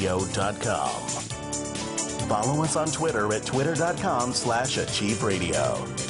achieveradio.com. Follow us on Twitter at twitter.com/achieveradio.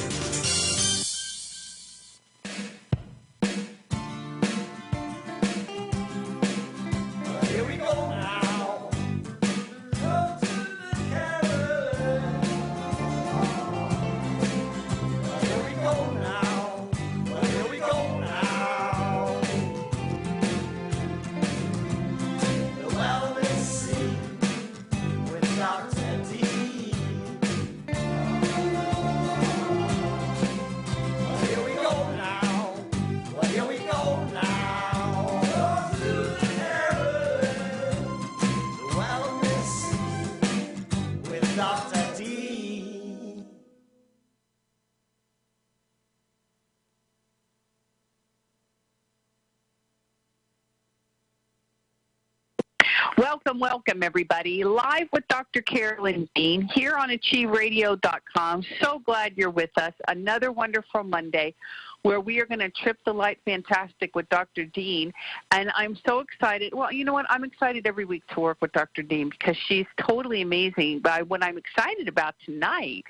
Welcome, everybody. Live with Dr. Carolyn Dean here on achieveradio.com. So glad you're with us. Another wonderful Monday where we are going to trip the light fantastic with Dr. Dean. And I'm so excited. Well, you know what? I'm excited every week to work with Dr. Dean because she's totally amazing. But what I'm excited about tonight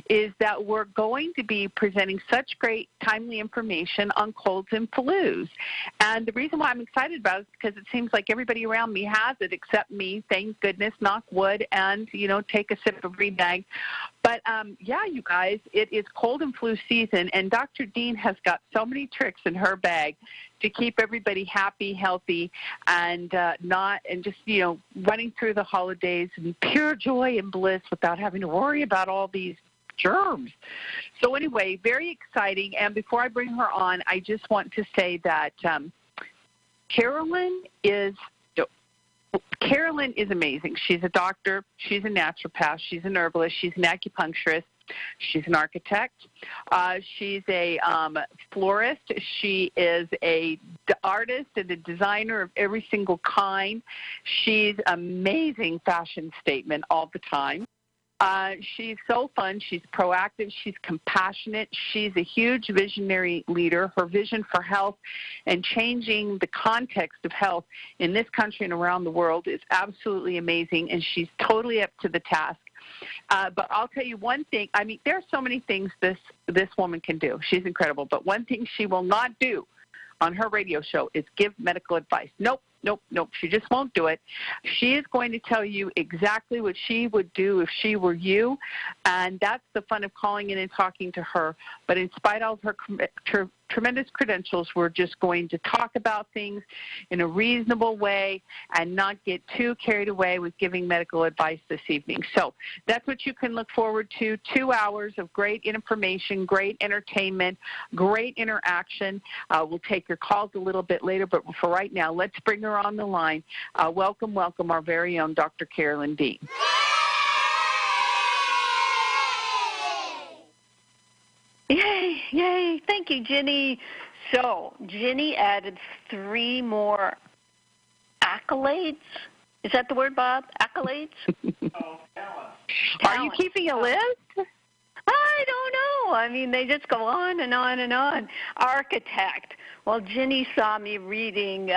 is that we're going to be presenting such great, timely information on colds and flus. And the reason why I'm excited about it is because it seems like everybody around me has it except me, thank goodness, knock wood, and, take a sip of Rebag. But, yeah, you guys, it is cold and flu season, and Dr. Dean has got so many tricks in her bag to keep everybody happy, healthy, and running through the holidays in pure joy and bliss without having to worry about all these germs. So anyway, very exciting. And before I bring her on, I just want to say that Carolyn is amazing. She's a doctor. She's a naturopath. She's an herbalist. She's an acupuncturist. She's an architect. She's a florist. She is an artist and a designer of every single kind. She's amazing fashion statement all the time. She's so fun. She's proactive. She's compassionate. She's a huge visionary leader. Her vision for health and changing the context of health in this country and around the world is absolutely amazing, and she's totally up to the task. But I'll tell you one thing. I mean, there are so many things this woman can do. She's incredible. But one thing she will not do on her radio show is give medical advice. Nope. She just won't do it. She is going to tell you exactly what she would do if she were you, and that's the fun of calling in and talking to her. But in spite of her tremendous credentials, we're just going to talk about things in a reasonable way and not get too carried away with giving medical advice this evening. So that's what you can look forward to, 2 hours of great information, great entertainment, great interaction. We'll take your calls a little bit later, but for right now, let's bring her on the line. Welcome, our very own Dr. Carolyn Dean. Yay. Thank you, Ginny. So, Ginny added 3 more accolades. Is that the word, Bob? Accolades? Are you keeping a list? I don't know. I mean, they just go on and on and on. Architect. Well, Ginny saw me reading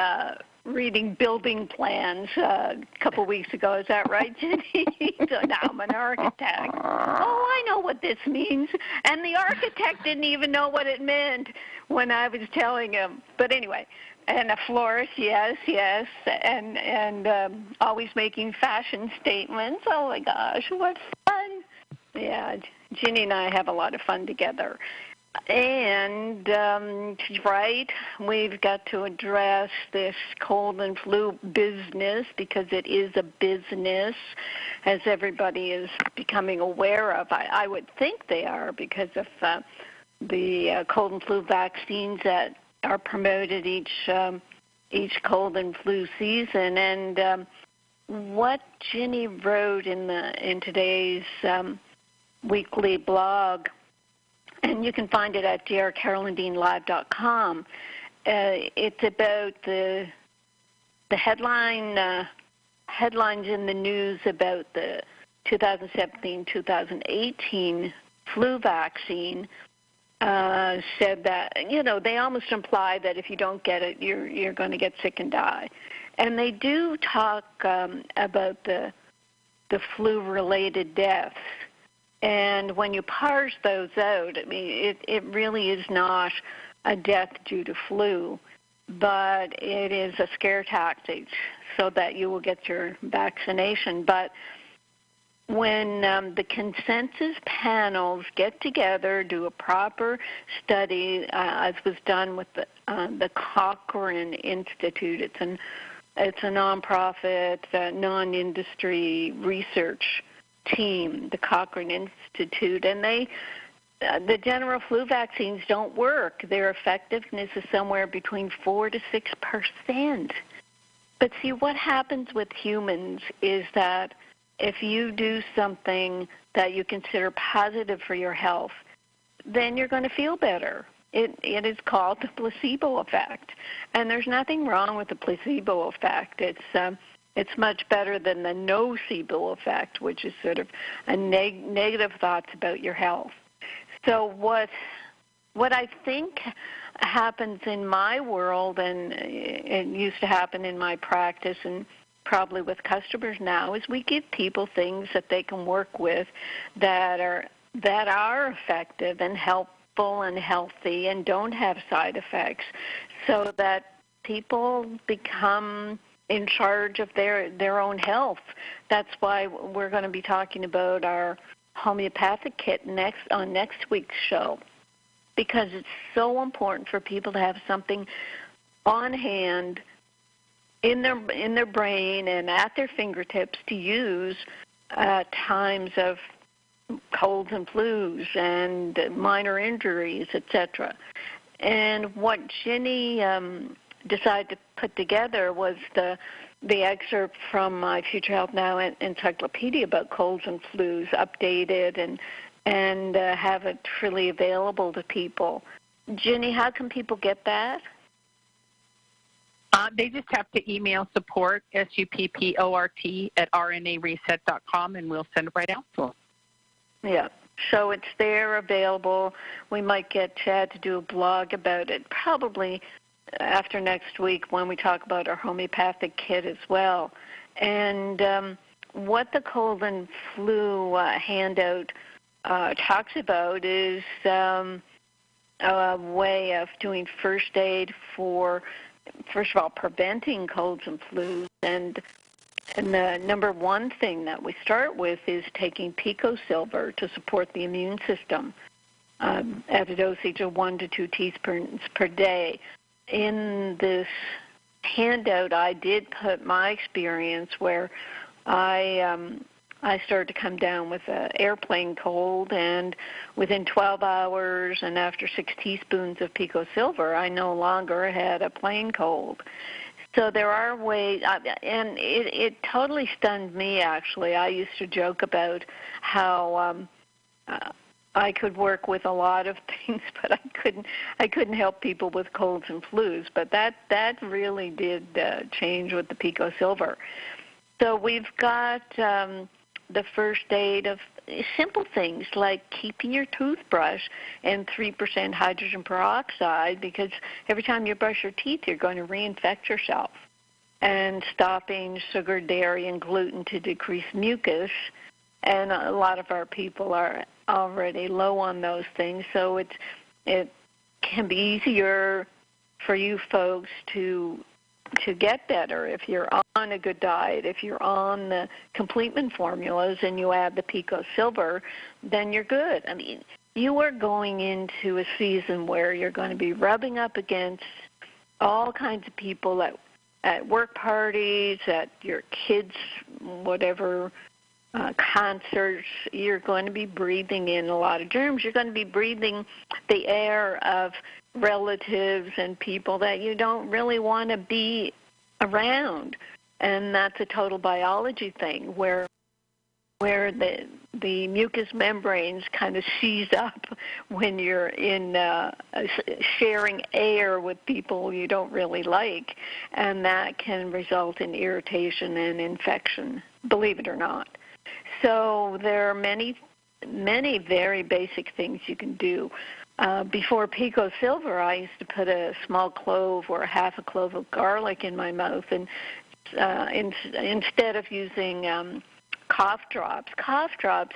building plans a couple weeks ago. Is that right, Ginny? So now I'm an architect. Oh, I know what this means. And the architect didn't even know what it meant when I was telling him. But anyway, and a florist, yes. And always making fashion statements. Oh, my gosh, what fun. Yeah, Ginny and I have a lot of fun together. And, right, we've got to address this cold and flu business because it is a business, as everybody is becoming aware of. I would think they are because of the cold and flu vaccines that are promoted each cold and flu season. And what Ginny wrote in today's weekly blog, and you can find it at drcarolyndeanlive.com. It's about the headlines in the news about the 2017-2018 flu vaccine. Said that, they almost imply that if you don't get it, you're going to get sick and die. And they do talk about the flu-related deaths. And when you parse those out, I mean, it really is not a death due to flu, but it is a scare tactic so that you will get your vaccination. But when the consensus panels get together, do a proper study, as was done with the Cochrane Institute, it's a nonprofit, non-industry research team, the Cochrane Institute, and the general flu vaccines don't work. Their effectiveness is somewhere between 4 to 6%. But see, what happens with humans is that if you do something that you consider positive for your health, then you're going to feel better. It is called the placebo effect, and there's nothing wrong with the placebo effect. It's much better than the nocebo effect, which is sort of a negative thoughts about your health. So what I think happens in my world, and it used to happen in my practice and probably with customers now, is we give people things that they can work with that are effective and helpful and healthy and don't have side effects, so that people become in charge of their own health. That's why we're going to be talking about our homeopathic kit on next week's show, because it's so important for people to have something on hand in their brain and at their fingertips to use at times of colds and flus and minor injuries, etc. And what Ginny decided to put together was the excerpt from my Future Health Now encyclopedia about colds and flus, updated and have it freely available to people. Ginny, how can people get that? They just have to email support, SUPPORT, at rnareset.com, and we'll send it right out to them. Yeah, so it's there, available. We might get Chad to do a blog about it, probably after next week when we talk about our homeopathic kit as well. And what the cold and flu handout talks about is a way of doing first aid for, first of all, preventing colds and flus. And the number one thing that we start with is taking Pico Silver to support the immune system at a dosage of 1 to 2 teaspoons per day. In this handout, I did put my experience where I started to come down with an airplane cold, and within 12 hours and after 6 teaspoons of Pico Silver, I no longer had a plain cold. So there are ways, and it totally stunned me, actually. I used to joke about how I could work with a lot of things, but I couldn't help people with colds and flus. But that really did change with the Pico Silver. So we've got the first aid of simple things like keeping your toothbrush in 3% hydrogen peroxide, because every time you brush your teeth, you're going to reinfect yourself. And stopping sugar, dairy, and gluten to decrease mucus. And a lot of our people are already low on those things, so it can be easier for you folks to get better if you're on a good diet. If you're on the complement formulas and you add the Pico Silver, then you're good. I mean, you are going into a season where you're going to be rubbing up against all kinds of people at work parties, at your kids' whatever concerts. You're going to be breathing in a lot of germs. You're going to be breathing the air of relatives and people that you don't really want to be around. And that's a total biology thing where the mucous membranes kind of seize up when you're in sharing air with people you don't really like, and that can result in irritation and infection, believe it or not. So there are many, many very basic things you can do. Before Pico Silver, I used to put a small clove or a half a clove of garlic in my mouth and instead of using cough drops. Cough drops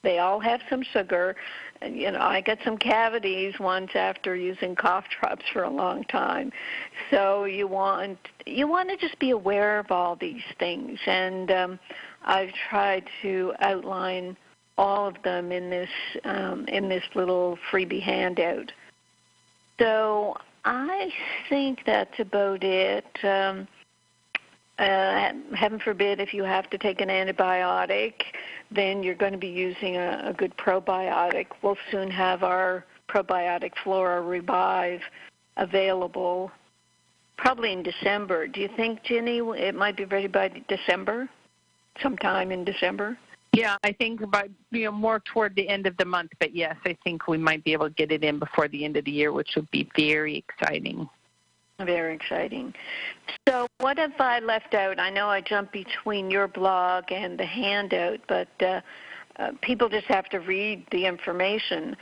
they all have some sugar. I get some cavities once after using cough drops for a long time. So you want to just be aware of all these things, and I've tried to outline all of them in this little freebie handout. So I think that's about it. Heaven forbid if you have to take an antibiotic, then you're going to be using a good probiotic. We'll soon have our probiotic Flora Revive available, probably in December. Do you think, Ginny, it might be ready by December, sometime in December? Yeah, I think more toward the end of the month, but yes, I think we might be able to get it in before the end of the year, which would be very exciting. Very exciting. So what have I left out? I know I jumped between your blog and the handout, but people just have to read the information.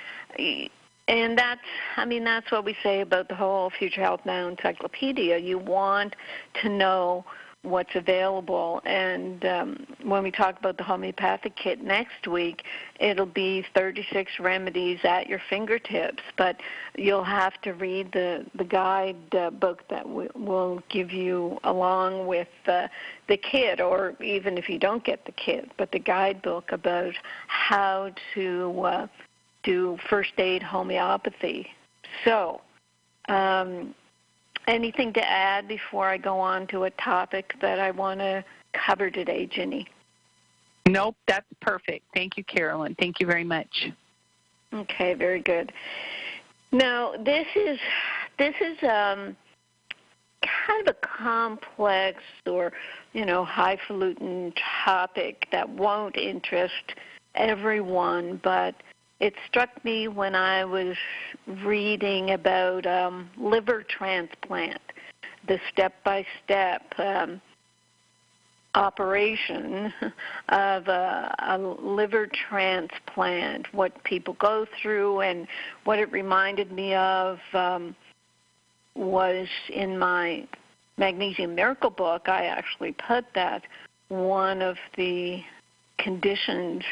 And that's what we say about the whole Future Health Now encyclopedia. You want to know what's available. And when we talk about the homeopathic kit next week, it'll be 36 remedies at your fingertips. But you'll have to read the guide book that will give you along with the kit, or even if you don't get the kit, but the guidebook about how to do first aid homeopathy. So, anything to add before I go on to a topic that I want to cover today, Ginny? Nope, that's perfect. Thank you, Carolyn. Thank you very much. Okay, very good. Now, this is kind of a complex or, highfalutin topic that won't interest everyone, but it struck me when I was reading about liver transplant, the step-by-step operation of a liver transplant, what people go through, and what it reminded me of was in my Magnesium Miracle book, I actually put that one of the conditions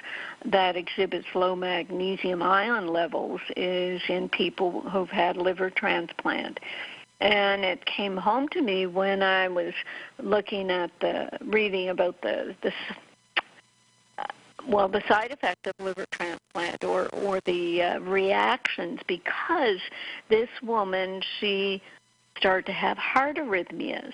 that exhibits low magnesium ion levels is in people who've had liver transplant. And it came home to me when I was looking at reading about the side effects of liver transplant or the reactions, because this woman, she started to have heart arrhythmias.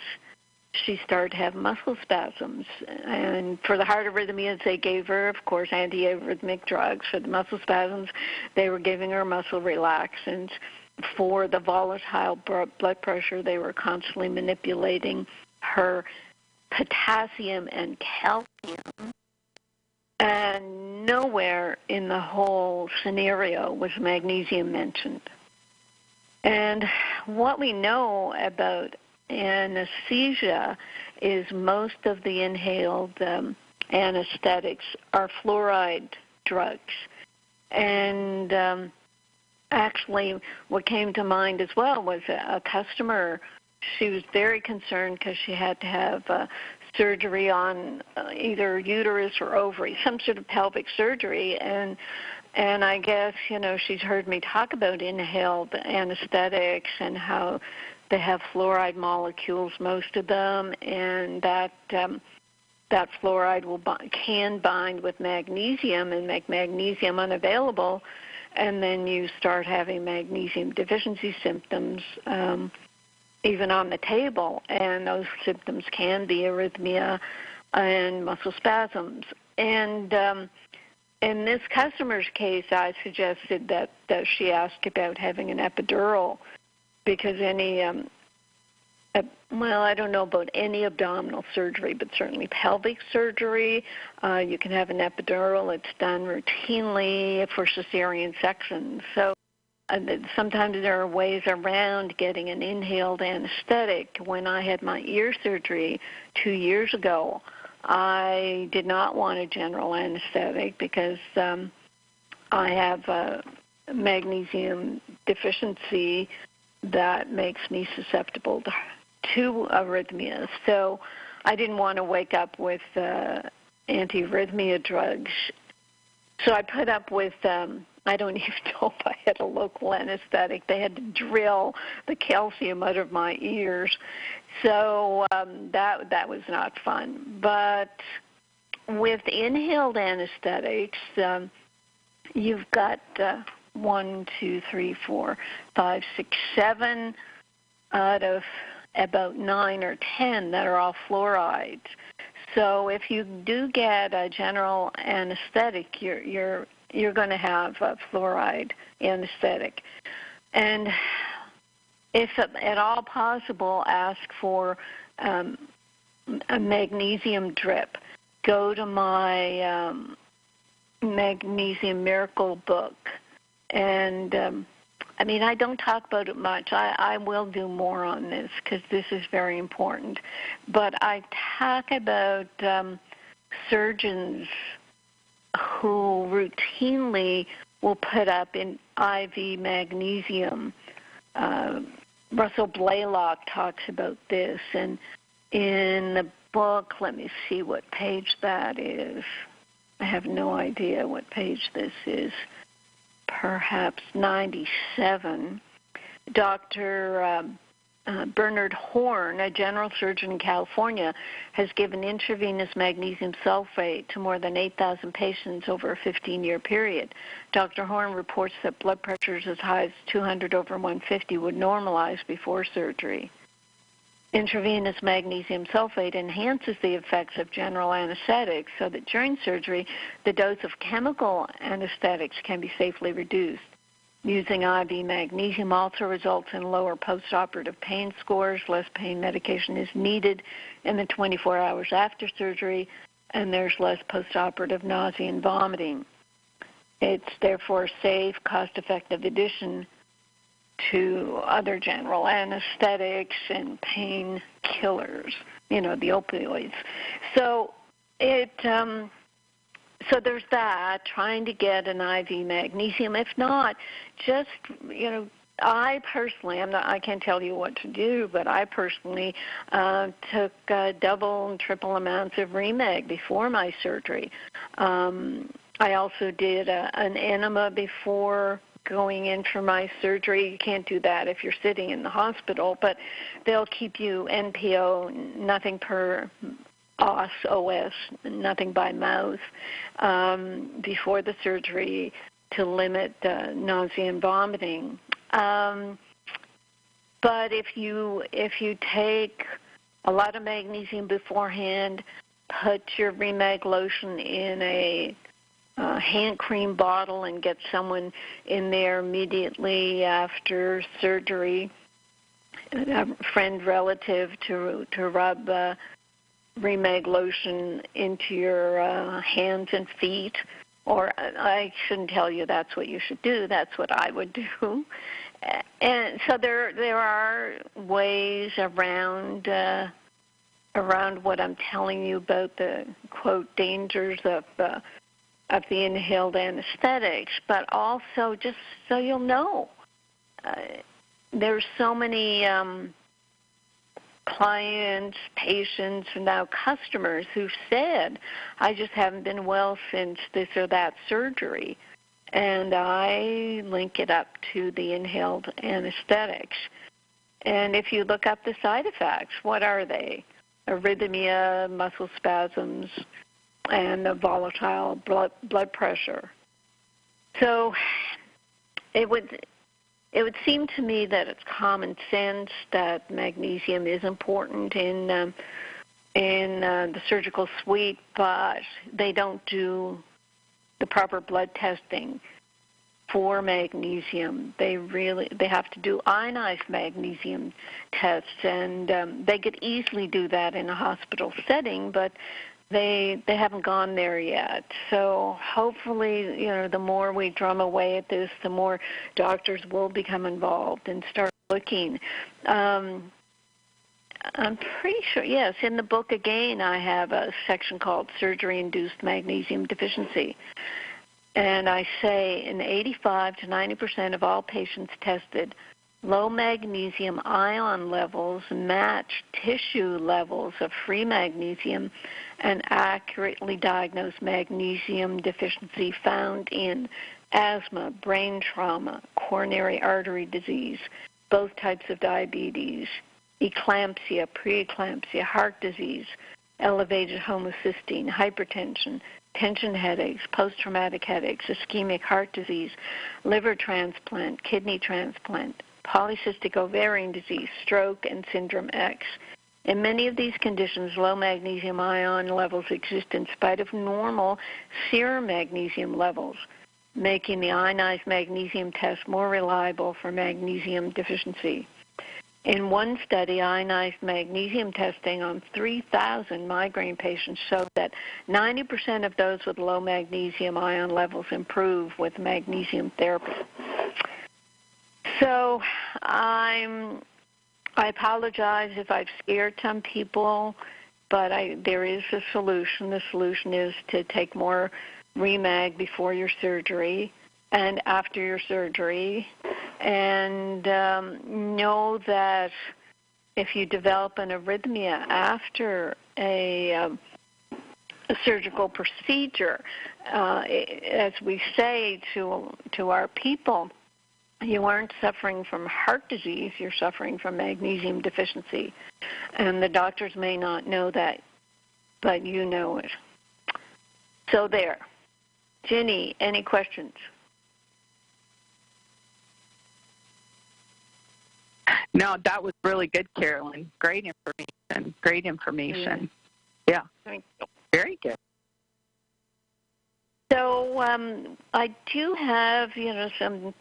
She started to have muscle spasms. And for the heart arrhythmias, they gave her, of course, antiarrhythmic drugs. For the muscle spasms, they were giving her muscle relaxants. For the volatile blood pressure, they were constantly manipulating her potassium and calcium. And nowhere in the whole scenario was magnesium mentioned. And what we know about anesthesia is most of the inhaled anesthetics are fluoride drugs. And actually what came to mind as well was a customer. She was very concerned because she had to have surgery on either uterus or ovary, some sort of pelvic surgery. And I guess, she's heard me talk about inhaled anesthetics and how they have fluoride molecules, most of them, and that fluoride can bind with magnesium and make magnesium unavailable, and then you start having magnesium deficiency symptoms even on the table, and those symptoms can be arrhythmia and muscle spasms. And in this customer's case, I suggested that she ask about having an epidural, because I don't know about any abdominal surgery, but certainly pelvic surgery, you can have an epidural. It's done routinely for cesarean sections. So sometimes there are ways around getting an inhaled anesthetic. When I had my ear surgery 2 years ago, I did not want a general anesthetic because I have a magnesium deficiency that makes me susceptible to arrhythmias. So I didn't want to wake up with antiarrhythmia drugs. So I put up with, I don't even know if I had a local anesthetic. They had to drill the calcium out of my ears. So that was not fun. But with inhaled anesthetics, you've got 1, 2, 3, 4, 5, 6, 7 out of about 9 or 10 that are all fluorides. So if you do get a general anesthetic, you're going to have a fluoride anesthetic. And if at all possible, ask for a magnesium drip. Go to my Magnesium Miracle book. And, I don't talk about it much. I will do more on this because this is very important. But I talk about surgeons who routinely will put up in IV magnesium. Russell Blaylock talks about this. And in the book, let me see what page that is. I have no idea what page this is. Perhaps 97. Dr. Bernard Horn, a general surgeon in California, has given intravenous magnesium sulfate to more than 8,000 patients over a 15-year period. Dr. Horn reports that blood pressures as high as 200 over 150 would normalize before surgery. Intravenous magnesium sulfate enhances the effects of general anesthetics so that during surgery, the dose of chemical anesthetics can be safely reduced. Using IV magnesium also results in lower postoperative pain scores. Less pain medication is needed in the 24 hours after surgery, and there's less postoperative nausea and vomiting. It's therefore a safe, cost-effective addition to other general anesthetics and pain killers, the opioids. So so there's that, trying to get an IV magnesium. If not, just, I personally, I can't tell you what to do, but I personally took double and triple amounts of Remag before my surgery. I also did an enema before going in for my surgery. You can't do that if you're sitting in the hospital, but they'll keep you NPO, nothing per OS, nothing by mouth, before the surgery to limit nausea and vomiting. But if you take a lot of magnesium beforehand, put your Remag lotion in a hand cream bottle and get someone in there immediately after surgery, a friend, relative, to rub Remag lotion into your hands and feet. Or I shouldn't tell you that's what you should do. That's what I would do. And so there are ways around what I'm telling you about the, quote, dangers of the inhaled anesthetics, but also just so you'll know, there's so many clients, patients, and now customers who've said, I just haven't been well since this or that surgery, and I link it up to the inhaled anesthetics. And if you look up the side effects, what are they? Arrhythmia, muscle spasms, and a volatile blood pressure. So it would seem to me that it's common sense that magnesium is important in the surgical suite, but they don't do the proper blood testing for magnesium. They have to do ionized magnesium tests, and they could easily do that in a hospital setting, but they haven't gone there yet. So hopefully, the more we drum away at this, the more doctors will become involved and start looking. I'm pretty sure, yes, in the book again, I have a section called Surgery-Induced Magnesium Deficiency. And I say in 85 to 90% of all patients tested, Low magnesium ion levels match tissue levels of free magnesium and accurately diagnose magnesium deficiency found in asthma, brain trauma, coronary artery disease, both types of diabetes, eclampsia, preeclampsia, heart disease, elevated homocysteine, hypertension, tension headaches, post-traumatic headaches, ischemic heart disease, liver transplant, kidney transplant, polycystic ovarian disease, stroke, and syndrome X. In many of these conditions, low magnesium ion levels exist in spite of normal serum magnesium levels, making the ionized magnesium test more reliable for magnesium deficiency. In one study, ionized magnesium testing on 3,000 migraine patients showed that 90% of those with low magnesium ion levels improve with magnesium therapy. So I apologize if I've scared some people, but there is a solution. The solution is to take more Remag before your surgery and after your surgery, and know that if you develop an arrhythmia after a surgical procedure, as we say to our people, you aren't suffering from heart disease, you're suffering from magnesium deficiency. And the doctors may not know that, but you know it. So there. Ginny, any questions? No, that was really good, Carolyn. Great information. Great information. Yeah. Thank you. Very good. So I do have, some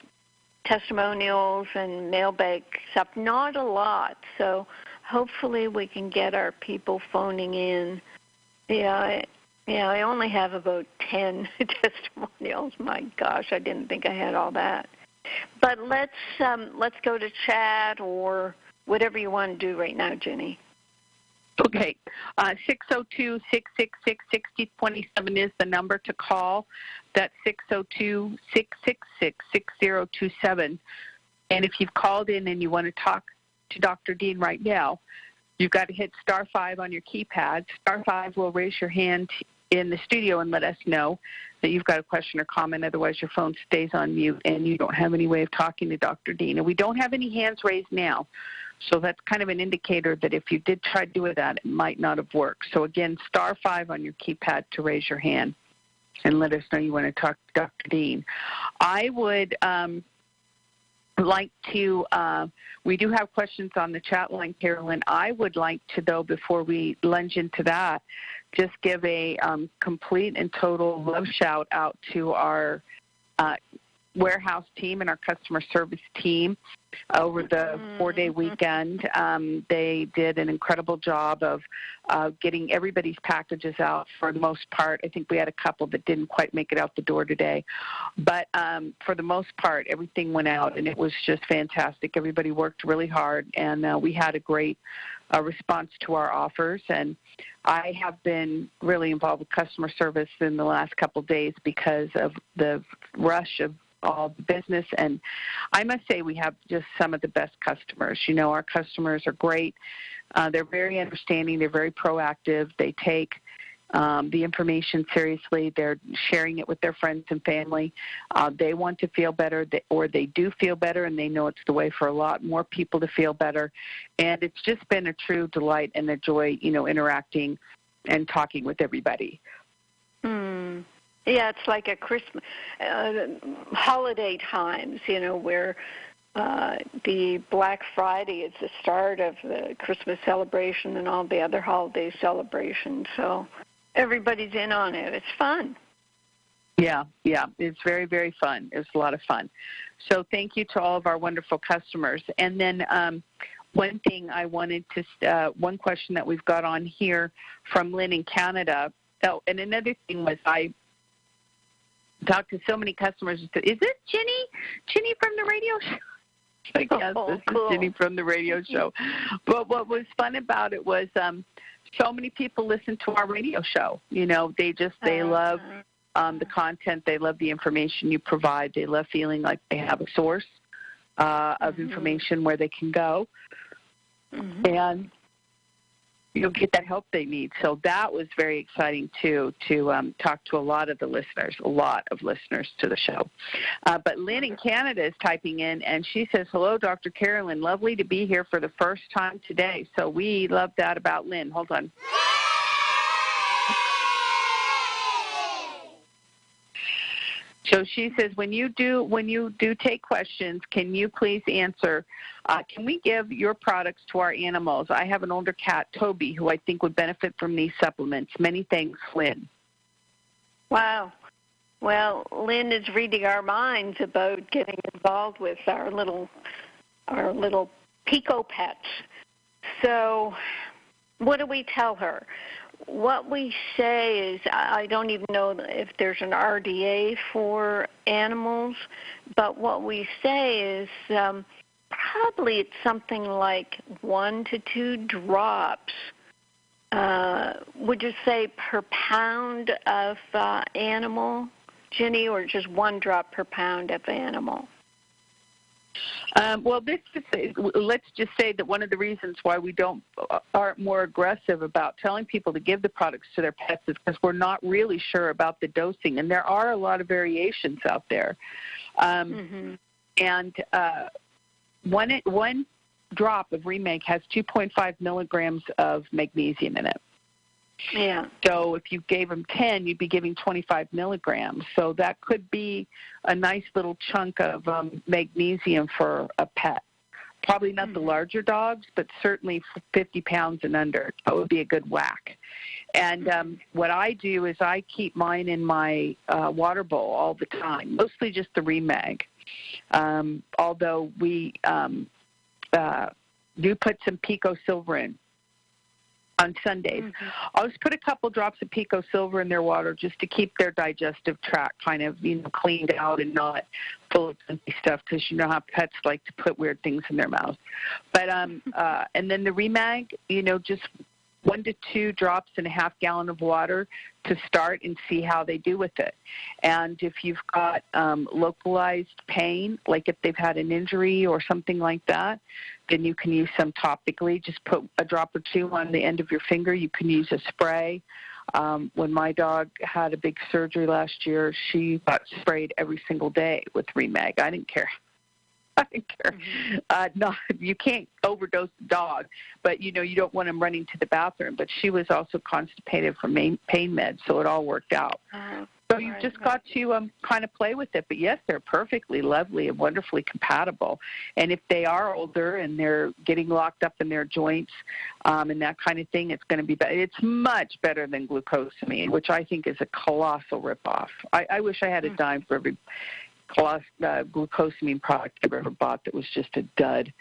testimonials and mailbag stuff, not a lot. So hopefully we can get our people phoning in. I only have about 10 testimonials. My gosh, I didn't think I had all that. But let's go to chat or whatever you want to do right now, Jenny. Okay. 602-666-6027 is the number to call. That's 602-666-6027. And if you've called in and you want to talk to Dr. Dean right now, you've got to hit *5 on your keypad. *5 will raise your hand in the studio and let us know that you've got a question or comment. Otherwise, your phone stays on mute and you don't have any way of talking to Dr. Dean. And we don't have any hands raised now. So that's kind of an indicator that if you did try to do that, it might not have worked. So again, *5 on your keypad to raise your hand and let us know you want to talk to Dr. Dean. I would like to, we do have questions on the chat line, Carolyn. I would like to, though, before we lunge into that, just give a complete and total love shout out to our warehouse team and our customer service team over the 4-day weekend. They did an incredible job of getting everybody's packages out for the most part. I think we had a couple that didn't quite make it out the door today. But for the most part, everything went out, and it was just fantastic. Everybody worked really hard, and we had a great response to our offers. And I have been really involved with customer service in the last couple of days because of the rush of all the business, and I must say we have just some of the best customers. Our customers are great. They're very understanding. They're very proactive. They take the information seriously. They're sharing it with their friends and family. They want to feel better, or they do feel better, and they know it's the way for a lot more people to feel better. And it's just been a true delight and a joy, interacting and talking with everybody. Yeah, it's like a Christmas holiday times, where the Black Friday is the start of the Christmas celebration and all the other holiday celebrations. So everybody's in on it. It's fun. Yeah, it's very, very fun. It was a lot of fun. So thank you to all of our wonderful customers. And then one thing I wanted to, one question that we've got on here from Lynn in Canada. Oh, and another thing was I talked to so many customers. Is it Ginny from the radio show? Like, yes, this is Ginny from the radio show. But what was fun about it was so many people listen to our radio show. They love the content. They love the information you provide. They love feeling like they have a source of information where they can go, and you'll get that help they need. So that was very exciting, too, to talk to a lot of listeners to the show. But Lynn in Canada is typing in, and she says, hello, Dr. Carolyn. Lovely to be here for the first time today. So we love that about Lynn. Hold on. So she says, when you do take questions, can you please answer, can we give your products to our animals? I have an older cat, Toby, who I think would benefit from these supplements. Many thanks, Lynn. Wow. Well, Lynn is reading our minds about getting involved with our little Pico pets. So what do we tell her? What we say is, I don't even know if there's an RDA for animals, but what we say is probably it's something like 1 to 2 drops. Would you say per pound of animal, Ginny, or just 1 drop per pound of animal? Well, let's just say that one of the reasons why we aren't more aggressive about telling people to give the products to their pets is because we're not really sure about the dosing, and there are a lot of variations out there. And one drop of Remag has 2.5 milligrams of magnesium in it. Yeah. So if you gave them 10, you'd be giving 25 milligrams. So that could be a nice little chunk of magnesium for a pet. Probably not the larger dogs, but certainly for 50 pounds and under. That would be a good whack. And what I do is I keep mine in my water bowl all the time, mostly just the Remag. Although we do put some Pico Silver in on Sundays. I'll just put a couple drops of Pico Silver in their water just to keep their digestive tract kind of, cleaned out and not full of empty stuff, because you know how pets like to put weird things in their mouth. But and then the Remag, just 1 to 2 drops in a half gallon of water to start and see how they do with it. And if you've got localized pain, like if they've had an injury or something like that, then you can use some topically. Just put a drop or 2 on the end of your finger. You can use a spray. When my dog had a big surgery last year, she got sprayed every single day with Remag. I didn't care. No, you can't overdose the dog, but you don't want him running to the bathroom. But she was also constipated from pain meds, so it all worked out. So you've just got to kind of play with it. But yes, they're perfectly lovely and wonderfully compatible. And if they are older and they're getting locked up in their joints and that kind of thing, it's going to be better. It's much better than glucosamine, which I think is a colossal ripoff. I wish I had a dime for every glucosamine product I've ever bought that was just a dud.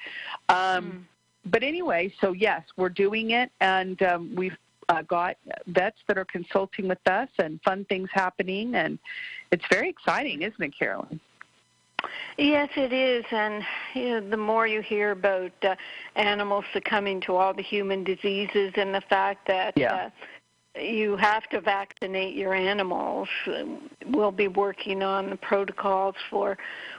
But anyway, so yes, we're doing it, and we've got vets that are consulting with us and fun things happening, and it's very exciting, isn't it, Carolyn? Yes, it is, and the more you hear about animals succumbing to all the human diseases and the fact that you have to vaccinate your animals. We'll be working on the protocols for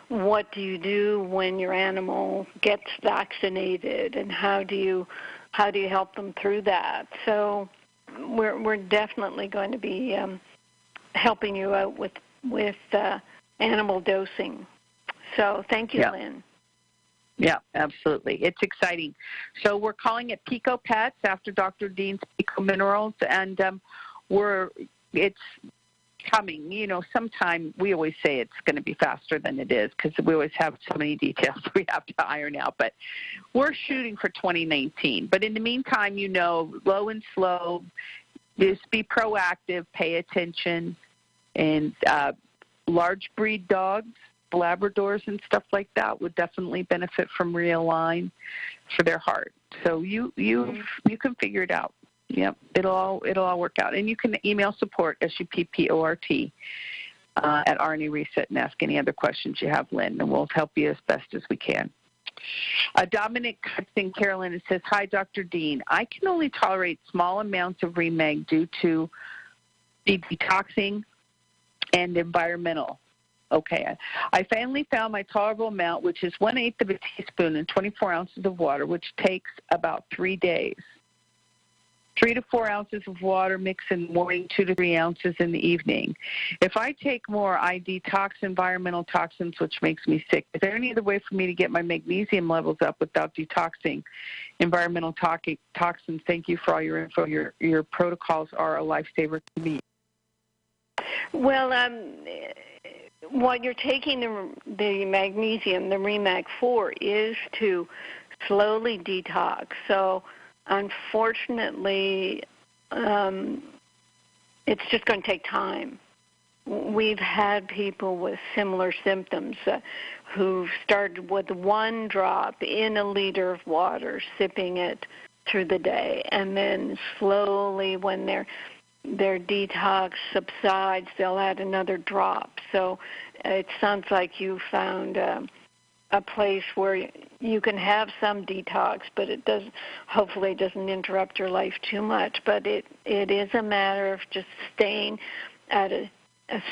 what do you do when your animal gets vaccinated, and how do you help them through that. So we're definitely going to be helping you out with animal dosing. So thank you, Lynn. Yeah, absolutely. It's exciting. So we're calling it Pico Pets after Dr. Dean's Pico Minerals, and it's coming. Sometime we always say it's going to be faster than it is because we always have so many details we have to iron out. But we're shooting for 2019. But in the meantime, low and slow, just be proactive, pay attention, and large breed dogs, Labradors and stuff like that would definitely benefit from Realign for their heart. So you can figure it out. Yep, it'll all work out. And you can email support SUPPORT at RNA Reset and ask any other questions you have, Lynn, and we'll help you as best as we can. Dominic in Carolyn says, "Hi, Dr. Dean. I can only tolerate small amounts of Remag due to the detoxing and environmental. Okay. I finally found my tolerable amount, which is 1/8 of a teaspoon in 24 ounces of water, which takes about 3 days. 3 to 4 ounces of water mixed in the morning, 2 to 3 ounces in the evening. If I take more, I detox environmental toxins, which makes me sick. Is there any other way for me to get my magnesium levels up without detoxing environmental toxins? Thank you for all your info. Your protocols are a lifesaver to me. Well, while you're taking the magnesium, the REMAG-4 is to slowly detox. So unfortunately, it's just going to take time. We've had people with similar symptoms who've started with 1 drop in a liter of water, sipping it through the day, and then slowly when their detox subsides, they'll add another drop. So it sounds like you found a place where you can have some detox, but hopefully it doesn't interrupt your life too much. But it is a matter of just staying at a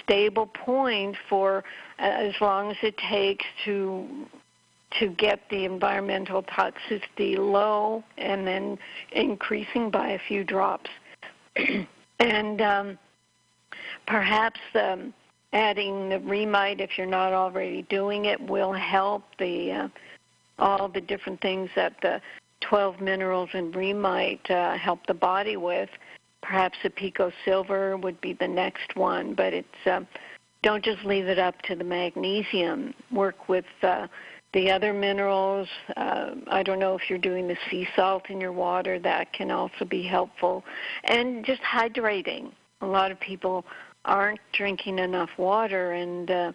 stable point for as long as it takes to get the environmental toxicity low, and then increasing by a few drops. And perhaps adding the Remite, if you're not already doing it, will help all the different things that the 12 minerals in Remite help the body with. Perhaps a Pico Silver would be the next one, but it's don't just leave it up to the magnesium. Work with the other minerals. I don't know if you're doing the sea salt in your water. That can also be helpful. And just hydrating. A lot of people aren't drinking enough water, and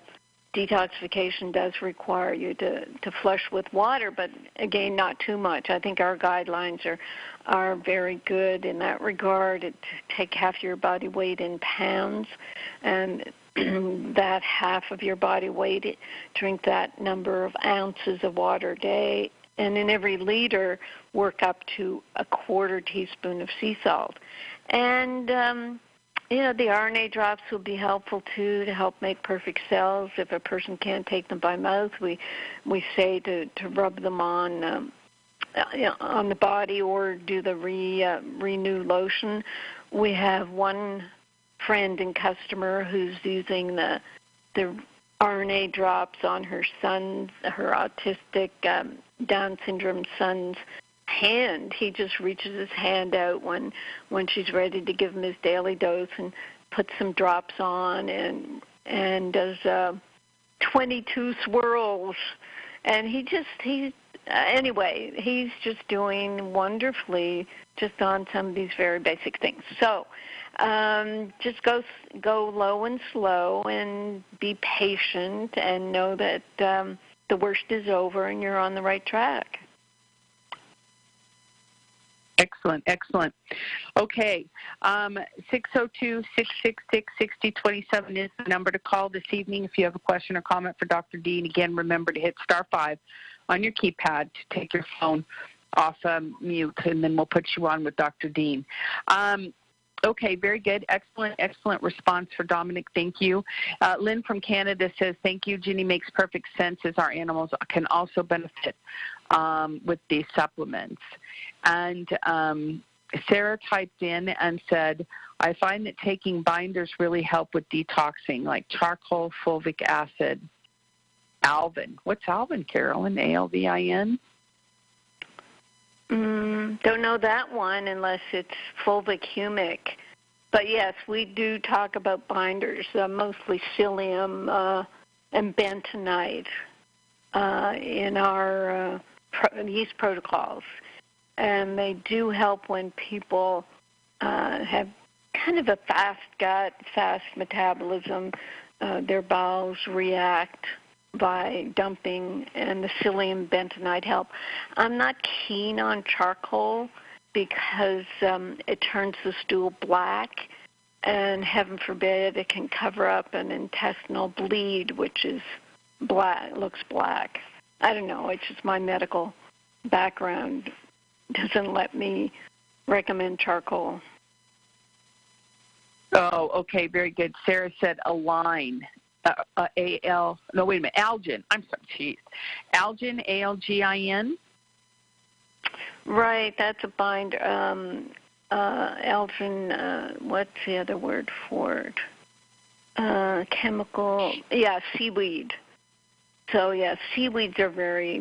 detoxification does require you to flush with water, but again, not too much. I think our guidelines are very good in that regard. Take half your body weight in pounds, and that half of your body weight, drink that number of ounces of water a day, and in every liter, work up to a 1/4 teaspoon of sea salt. And the RNA drops will be helpful too, to help make perfect cells. If a person can't take them by mouth, we say to rub them on the body, or do the Renew lotion. We have one friend and customer who's using the RNA drops on her autistic Down syndrome son's hand. He just reaches his hand out when she's ready to give him his daily dose, and puts some drops on and does 22 swirls. And he's just doing wonderfully just on some of these very basic things. So just go low and slow, and be patient, and know that the worst is over and you're on the right track. Excellent. Okay, 602-666-6027 is the number to call this evening if you have a question or comment for Dr. Dean. Again, remember to hit *5 on your keypad to take your phone off mute, and then we'll put you on with Dr. Dean. Okay, very good. Excellent response for Dominic. Thank you. Lynn from Canada says, thank you. Ginny, makes perfect sense, as our animals can also benefit with these supplements. And Sarah typed in and said, I find that taking binders really help with detoxing, like charcoal, fulvic acid. Alvin. What's Alvin, Carolyn? ALVIN? Don't know that one unless it's fulvic humic. But yes, we do talk about binders, mostly psyllium and bentonite in our yeast protocols. And they do help when people have kind of a fast gut, fast metabolism. Their bowels react by dumping, and the psyllium bentonite help. I'm not keen on charcoal because it turns the stool black, and heaven forbid it can cover up an intestinal bleed, which is black, looks black. I don't know, it's just my medical background doesn't let me recommend charcoal. Oh, okay, very good. Sarah said Align. Algin. I'm sorry, geez. Algin, Algin. Right, that's a binder. Algin, what's the other word for it? Chemical, seaweed. So, seaweeds are very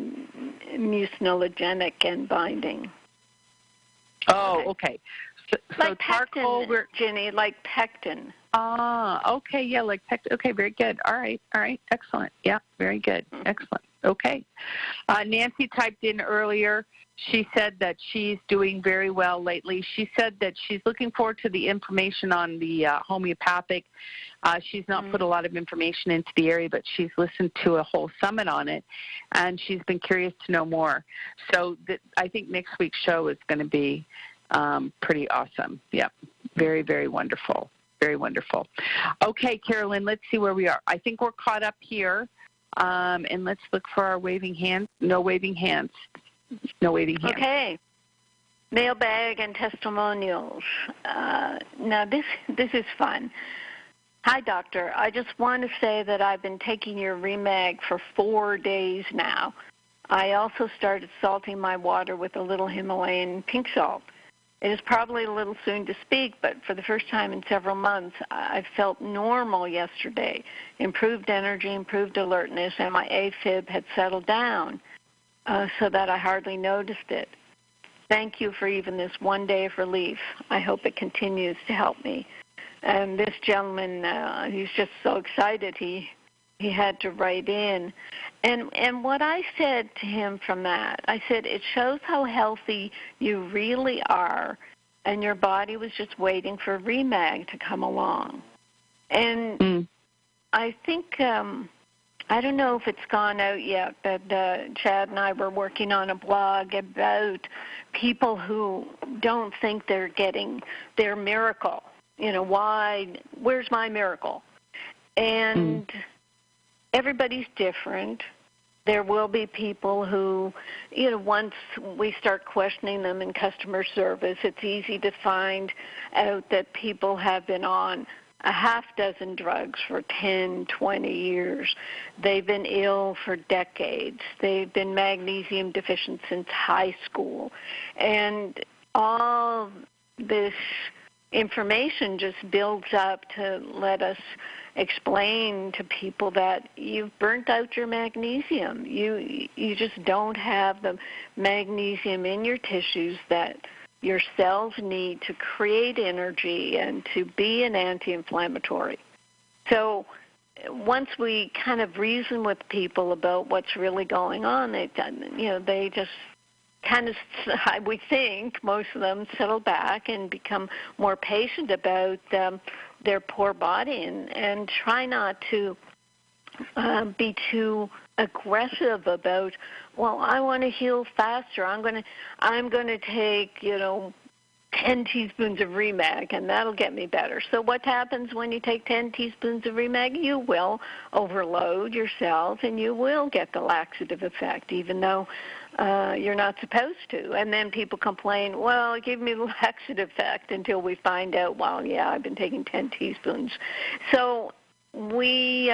mucinogenic and binding. Oh, okay. So like charcoal, pectin, Ginny, like pectin. Okay, yeah, like pectin. Okay, very good. All right, excellent. Yeah, very good. Excellent. Okay. Nancy typed in earlier. She said that she's doing very well lately. She said that she's looking forward to the information on the homeopathic. She's not put a lot of information into the area, but she's listened to a whole summit on it, and she's been curious to know more. So I think next week's show is going to be pretty awesome. Yep, very, very wonderful. Very wonderful. Okay, Carolyn, let's see where we are. I think we're caught up here, and let's look for our waving hands. No waving hands. No waving hands. Okay. Mailbag and testimonials. Now, this is fun. Hi, doctor. I just want to say that I've been taking your Remag for 4 days now. I also started salting my water with a little Himalayan pink salt. It is probably a little soon to speak, but for the first time in several months, I felt normal yesterday. Improved energy, improved alertness, and my AFib had settled down so that I hardly noticed it. Thank you for even this 1 day of relief. I hope it continues to help me. And this gentleman, he's just so excited he had to write in. And what I said to him from that, I said, it shows how healthy you really are, and your body was just waiting for Remag to come along. And I think, I don't know if it's gone out yet, but Chad and I were working on a blog about people who don't think they're getting their miracle. You know, where's my miracle? And everybody's different. There will be people who, you know, once we start questioning them in customer service, it's easy to find out that people have been on a half dozen drugs for 10, 20 years. They've been ill for decades. They've been magnesium deficient since high school. And all this information just builds up to let us explain to people that you've burnt out your magnesium. You just don't have the magnesium in your tissues that your cells need to create energy and to be an anti-inflammatory. So once we kind of reason with people about what's really going on, they just kind of, we think, most of them settle back and become more patient about their poor body and try not to be too aggressive about, well, I want to heal faster. I'm going to take, 10 teaspoons of Remag, and that'll get me better. So what happens when you take 10 teaspoons of Remag? You will overload your cells, and you will get the laxative effect, even though you're not supposed to. And then people complain, well, give me the laxative effect, until we find out, well, yeah, I've been taking 10 teaspoons. So we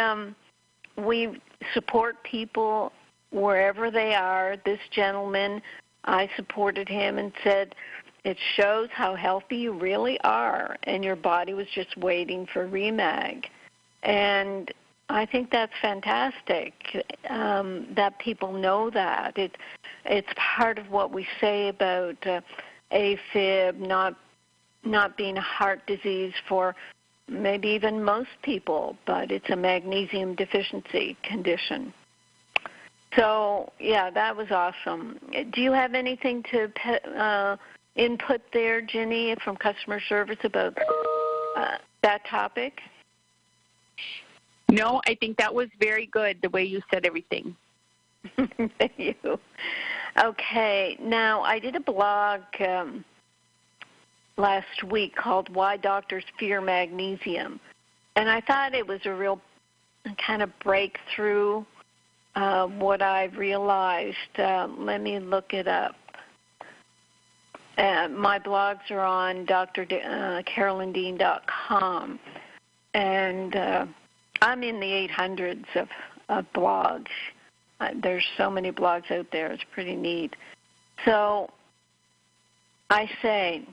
support people wherever they are. This gentleman, I supported him and said, it shows how healthy you really are, and your body was just waiting for Remag. And I think that's fantastic that people know that. It's part of what we say about AFib not being a heart disease for maybe even most people, but it's a magnesium deficiency condition. So, yeah, that was awesome. Do you have anything to input there, Ginny, from customer service about that topic? No, I think that was very good, the way you said everything. Thank you. Okay, now I did a blog last week called Why Doctors Fear Magnesium, and I thought it was a real kind of breakthrough, what I've realized. Let me look it up. My blogs are on drcarolyndean.com, and I'm in the 800s of blogs. There's so many blogs out there. It's pretty neat. So I say,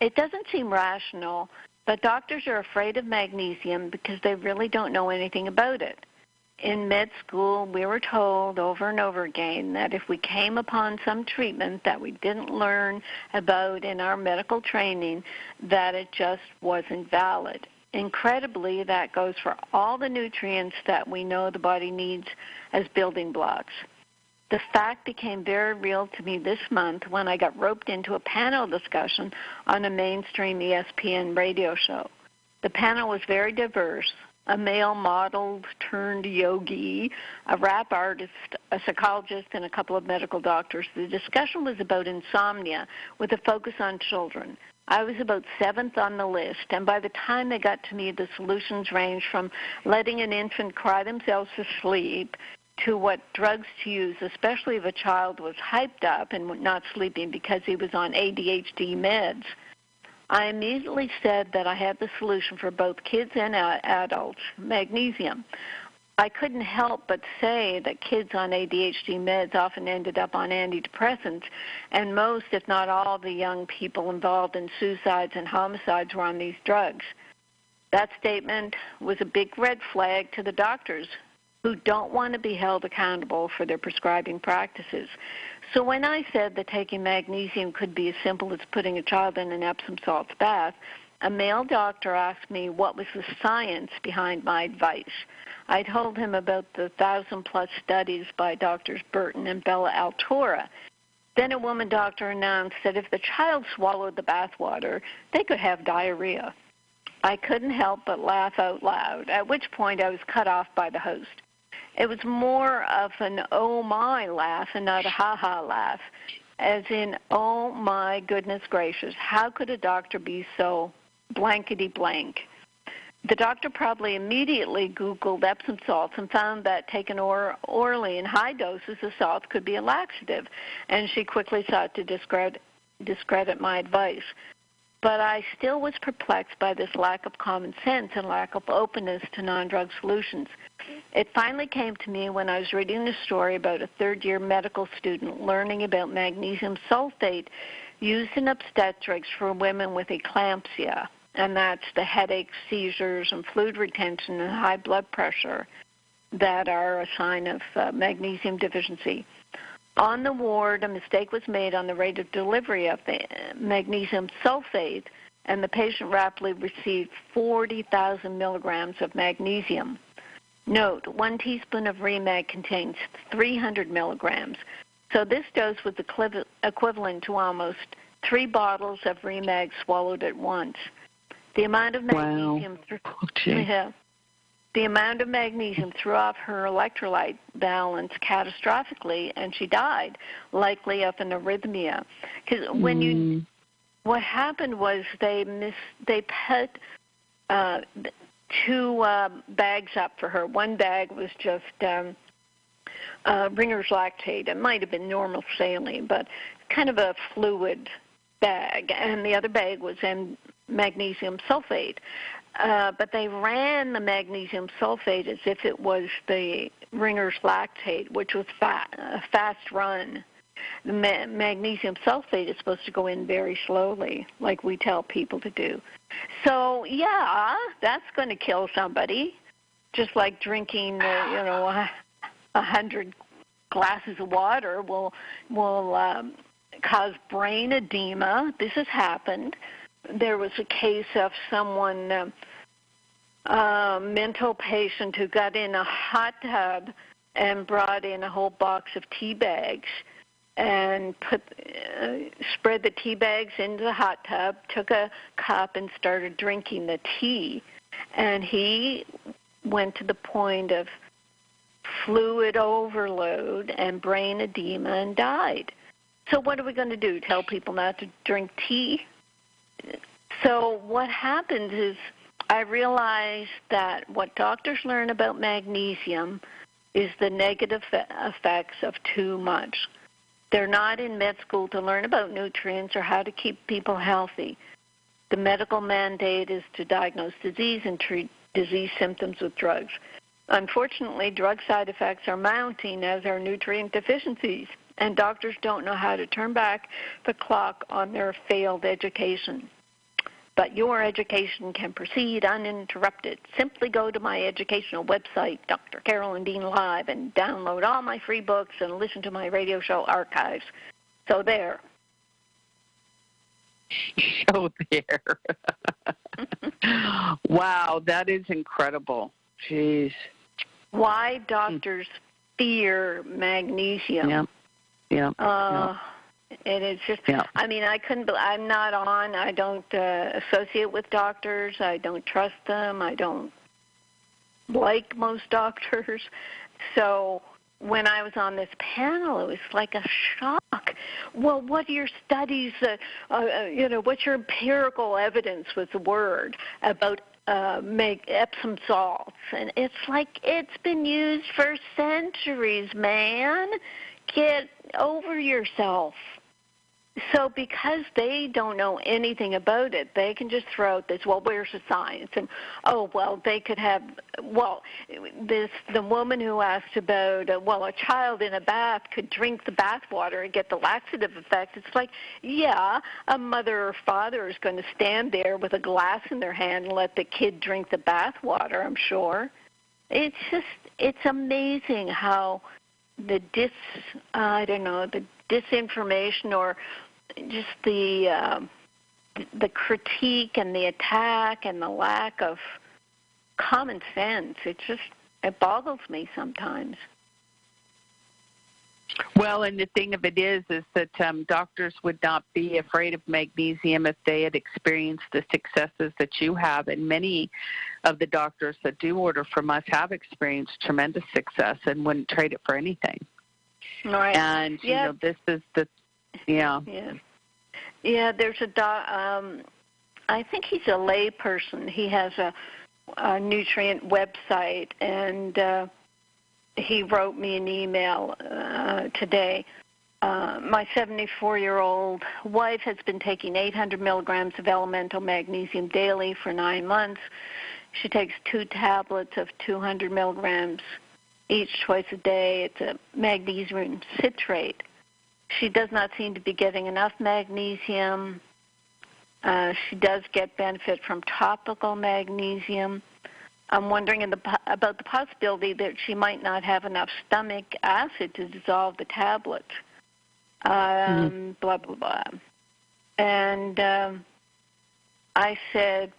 it doesn't seem rational, but doctors are afraid of magnesium because they really don't know anything about it. In med school, we were told over and over again that if we came upon some treatment that we didn't learn about in our medical training, that it just wasn't valid. Incredibly, that goes for all the nutrients that we know the body needs as building blocks. The fact became very real to me this month when I got roped into a panel discussion on a mainstream ESPN radio show. The panel was very diverse. A male model turned yogi, a rap artist, a psychologist, and a couple of medical doctors. The discussion was about insomnia with a focus on children. I was about 7th on the list, and by the time they got to me, the solutions ranged from letting an infant cry themselves to sleep to what drugs to use, especially if a child was hyped up and not sleeping because he was on ADHD meds. I immediately said that I had the solution for both kids and adults, magnesium. I couldn't help but say that kids on ADHD meds often ended up on antidepressants, and most, if not all, the young people involved in suicides and homicides were on these drugs. That statement was a big red flag to the doctors who don't want to be held accountable for their prescribing practices. So when I said that taking magnesium could be as simple as putting a child in an Epsom salts bath, a male doctor asked me what was the science behind my advice. I told him about the 1,000-plus studies by Drs. Burton and Bella Altora. Then a woman doctor announced that if the child swallowed the bathwater, they could have diarrhea. I couldn't help but laugh out loud, at which point I was cut off by the host. It was more of an oh my laugh and not a ha-ha laugh, as in, oh my goodness gracious, how could a doctor be so blankety blank? The doctor probably immediately Googled Epsom salts and found that taken orally in high doses of salt could be a laxative, and she quickly sought to discredit my advice. But I still was perplexed by this lack of common sense and lack of openness to non-drug solutions. It finally came to me when I was reading a story about a third-year medical student learning about magnesium sulfate used in obstetrics for women with eclampsia, and that's the headaches, seizures, and fluid retention and high blood pressure that are a sign of magnesium deficiency. On the ward, a mistake was made on the rate of delivery of the magnesium sulfate, and the patient rapidly received 40,000 milligrams of magnesium. Note, 1 teaspoon of Remag contains 300 milligrams, so this dose was equivalent to almost 3 bottles of Remag swallowed at once. The amount of magnesium The amount of magnesium threw off her electrolyte balance catastrophically, and she died, likely of an arrhythmia. Because what happened was they put 2 bags up for her. One bag was just Ringer's lactate. It might have been normal saline, but kind of a fluid bag, and the other bag was magnesium sulfate. But they ran the magnesium sulfate as if it was the Ringer's lactate, which was a fast run. The magnesium sulfate is supposed to go in very slowly, like we tell people to do. So, yeah, that's going to kill somebody, just like drinking, 100 glasses of water will cause brain edema. This has happened. There was a case of someone, a mental patient who got in a hot tub and brought in a whole box of tea bags and spread the tea bags into the hot tub, took a cup and started drinking the tea. And he went to the point of fluid overload and brain edema and died. So what are we going to do, tell people not to drink tea? So what happens is I realized that what doctors learn about magnesium is the negative effects of too much. They're not in med school to learn about nutrients or how to keep people healthy. The medical mandate is to diagnose disease and treat disease symptoms with drugs. Unfortunately, drug side effects are mounting, as are nutrient deficiencies, and doctors don't know how to turn back the clock on their failed education. But your education can proceed uninterrupted. Simply go to my educational website, Dr. Carolyn Dean Live, and download all my free books and listen to my radio show archives. So there. So there. Wow, that is incredible. Jeez. Why doctors fear magnesium. Yeah. And it's just, yeah. I mean, I'm not on, I don't associate with doctors, I don't trust them, I don't like most doctors. So when I was on this panel, it was like a shock. Well, what are your studies, what's your empirical evidence was the word about make Epsom salts? And it's like, it's been used for centuries, man. Get over yourself. So because they don't know anything about it, they can just throw out this, well, where's the science? And, they could have, the woman who asked about, a child in a bath could drink the bath water and get the laxative effect. It's like, yeah, a mother or father is going to stand there with a glass in their hand and let the kid drink the bath water, I'm sure. It's amazing how the disinformation or just the critique and the attack and the lack of common sense, it boggles me sometimes. Well, and the thing of it is that doctors would not be afraid of magnesium if they had experienced the successes that you have, and many of the doctors that do order from us have experienced tremendous success and wouldn't trade it for anything. Right. And, this is the, Yeah, there's I think he's a lay person. He has a nutrient website, and he wrote me an email today. My 74-year-old wife has been taking 800 milligrams of elemental magnesium daily for 9 months. She takes 2 tablets of 200 milligrams each twice a day. It's a magnesium citrate. She does not seem to be getting enough magnesium. She does get benefit from topical magnesium. I'm wondering about the possibility that she might not have enough stomach acid to dissolve the tablet. Blah, blah, blah. And I said,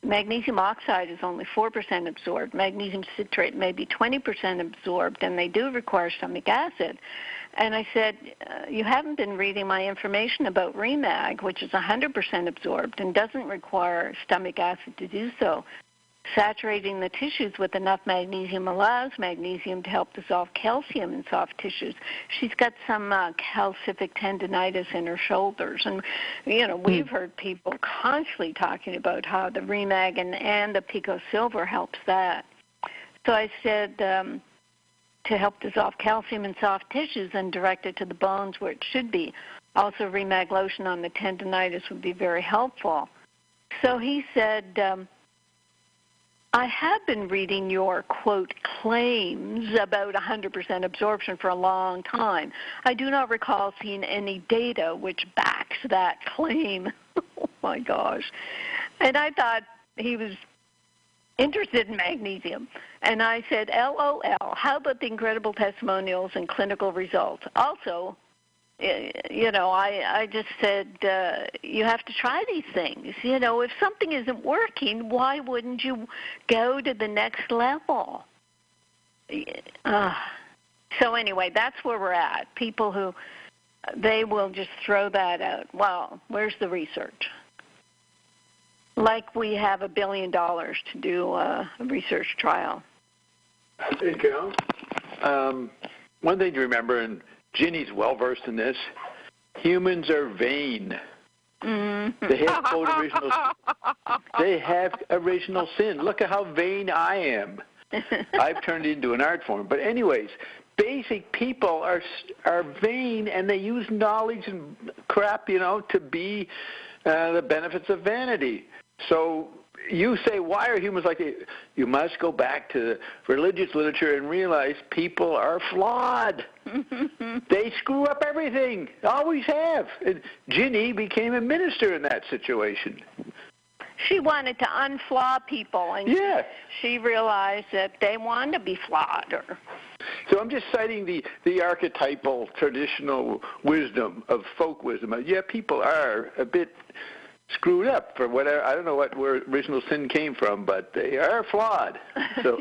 magnesium oxide is only 4% absorbed. Magnesium citrate may be 20% absorbed, and they do require stomach acid. And I said, you haven't been reading my information about Remag, which is 100% absorbed and doesn't require stomach acid to do so. Saturating the tissues with enough magnesium allows magnesium to help dissolve calcium in soft tissues. She's got some calcific tendinitis in her shoulders. And, we've heard people constantly talking about how the Remag and the Pico Silver helps that. So I said to help dissolve calcium in soft tissues and direct it to the bones where it should be. Also, Remag lotion on the tendinitis would be very helpful. So he said, I have been reading your, quote, claims about 100% absorption for a long time. I do not recall seeing any data which backs that claim. Oh, my gosh. And I thought he was interested in magnesium. And I said, LOL, how about the incredible testimonials and clinical results? Also, I just said, you have to try these things. If something isn't working, why wouldn't you go to the next level? So anyway, that's where we're at. People who, they will just throw that out. Well, where's the research? Like we have $1 billion to do a research trial. Hey, Carol. One thing to remember, and Ginny's well-versed in this, humans are vain. Mm-hmm. They have original sin. Look at how vain I am. I've turned it into an art form. But anyways, basic people are vain, and they use knowledge and crap, to be the benefits of vanity. So you say, why are humans like that? You must go back to religious literature and realize people are flawed. They screw up everything, always have. And Ginny became a minister in that situation. She wanted to unflaw people, and she realized that they wanted to be flawed. So I'm just citing the archetypal traditional wisdom of folk wisdom. People are a bit screwed up for whatever. I don't know where original sin came from, but they are flawed. So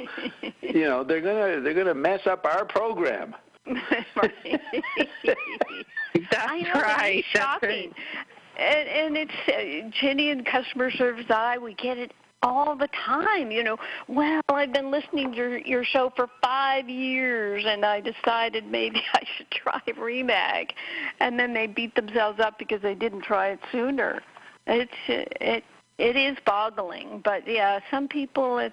they're gonna mess up our program. That's right. That's shocking. And it's Jenny and customer service. We get it all the time. Well, I've been listening to your show for 5 years, and I decided maybe I should try Remag, and then they beat themselves up because they didn't try it sooner. It is boggling, but some people.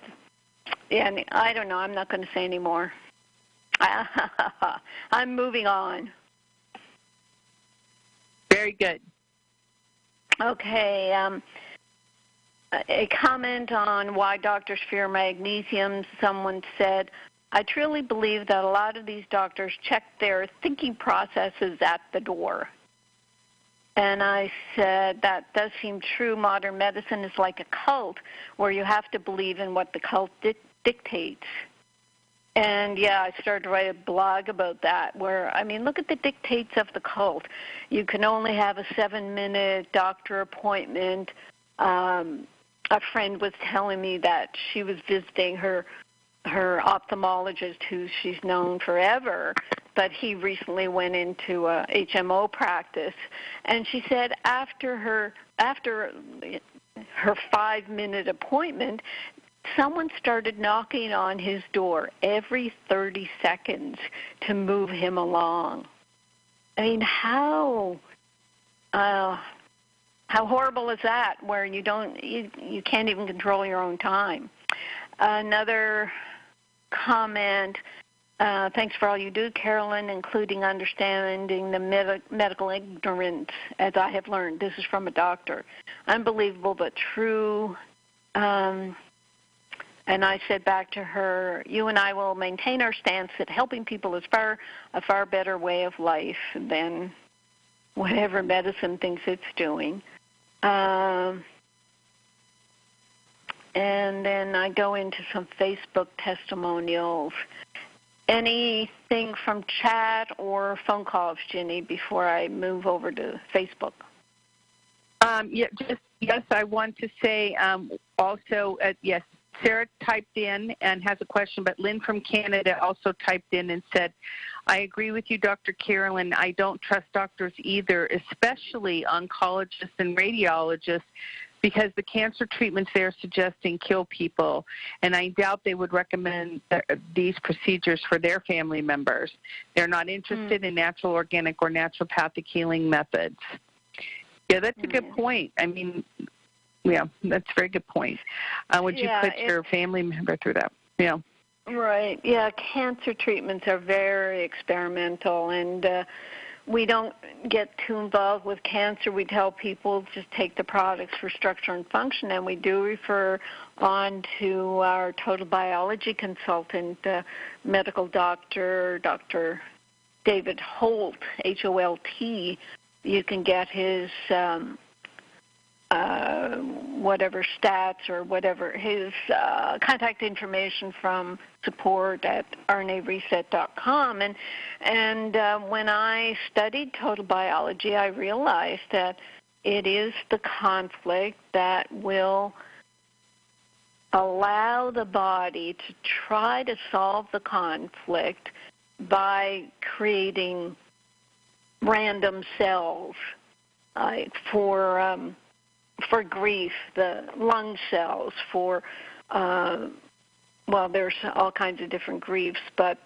I don't know. I'm not going to say anymore. I'm moving on. Very good. Okay. A comment on why doctors fear magnesium. Someone said, I truly believe that a lot of these doctors check their thinking processes at the door. And I said, that does seem true. Modern medicine is like a cult where you have to believe in what the cult dictates. And, I started to write a blog about that where, look at the dictates of the cult. You can only have a 7-minute doctor appointment. A friend was telling me that she was visiting her ophthalmologist, who she's known forever, but he recently went into a HMO practice. And she said after her 5-minute appointment, someone started knocking on his door every 30 seconds to move him along. How horrible is that, where you can't even control your own time? Another comment, thanks for all you do, Carolyn, including understanding the medical ignorance, as I have learned. This is from a doctor. Unbelievable but true. And I said back to her, you and I will maintain our stance that helping people is a far better way of life than whatever medicine thinks it's doing. And then I go into some Facebook testimonials. Anything from chat or phone calls, Ginny, before I move over to Facebook? Yes, I want to say also, yes, Sarah typed in and has a question, but Lynn from Canada also typed in and said, I agree with you, Dr. Carolyn. I don't trust doctors either, especially oncologists and radiologists, because the cancer treatments they're suggesting kill people, and I doubt they would recommend these procedures for their family members. They're not interested in natural, organic, or naturopathic healing methods. Yeah, that's a good point. Yeah, that's a very good point. Would you put your family member through that? Yeah. Right. Yeah, cancer treatments are very experimental, and we don't get too involved with cancer. We tell people just take the products for structure and function, and we do refer on to our total biology consultant, medical doctor, Dr. David Holt, Holt. You can get his whatever stats or whatever, his contact information from support at rnareset.com. And when I studied total biology, I realized that it is the conflict that will allow the body to try to solve the conflict by creating random cells for grief, the lung cells, for, there's all kinds of different griefs, but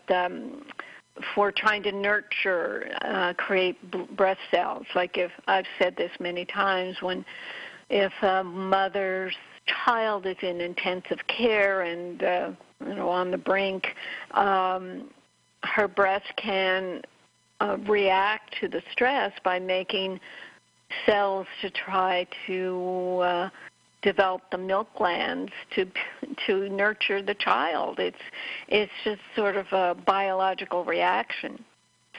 for trying to nurture, create breast cells. Like if I've said this many times, if a mother's child is in intensive care and, on the brink, her breast can react to the stress by making cells to try to develop the milk glands to nurture the child. It's just sort of a biological reaction.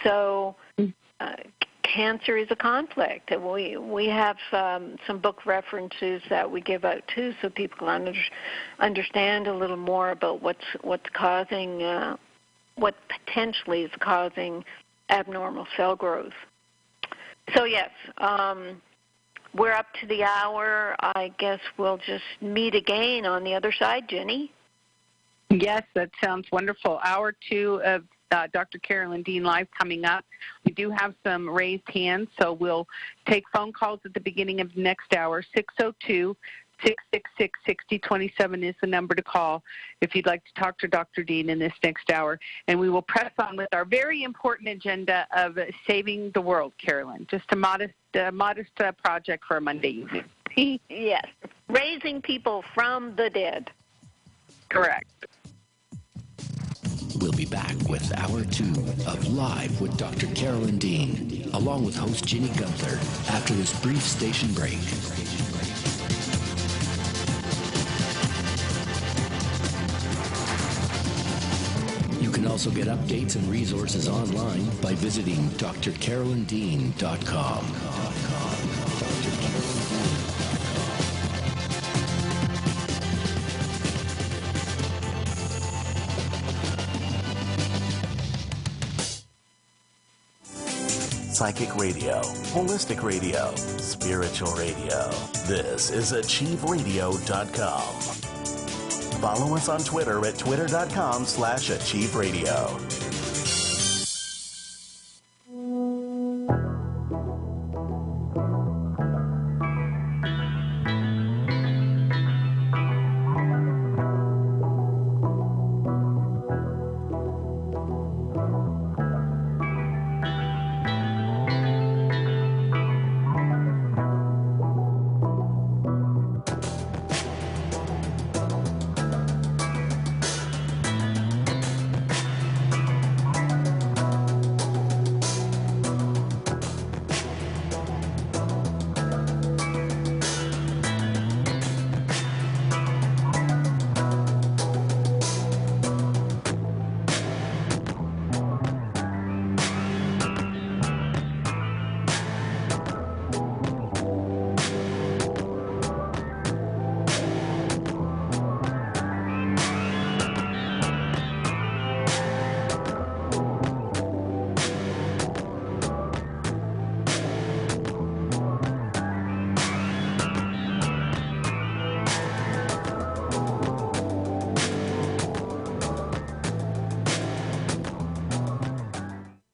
So cancer is a conflict. We have some book references that we give out too, so people can understand a little more about what's causing, what potentially is causing abnormal cell growth. So yes, we're up to the hour. I guess we'll just meet again on the other side, Jenny. Yes, that sounds wonderful. Hour 2 of Dr. Carolyn Dean Live coming up. We do have some raised hands, so we'll take phone calls at the beginning of the next hour. 602-666-6027 is the number to call if you'd like to talk to Dr. Dean in this next hour. And we will press on with our very important agenda of saving the world, Carolyn. Just a modest project for a Monday evening. Yes, raising people from the dead. Correct. We'll be back with Hour 2 of Live with Dr. Carolyn Dean, along with host Ginny Gunther, after this brief station break. You can also get updates and resources online by visiting drcarolyndean.com. Psychic radio, holistic radio, spiritual radio. This is achieveradio.com. Follow us on Twitter at twitter.com/achieveradio.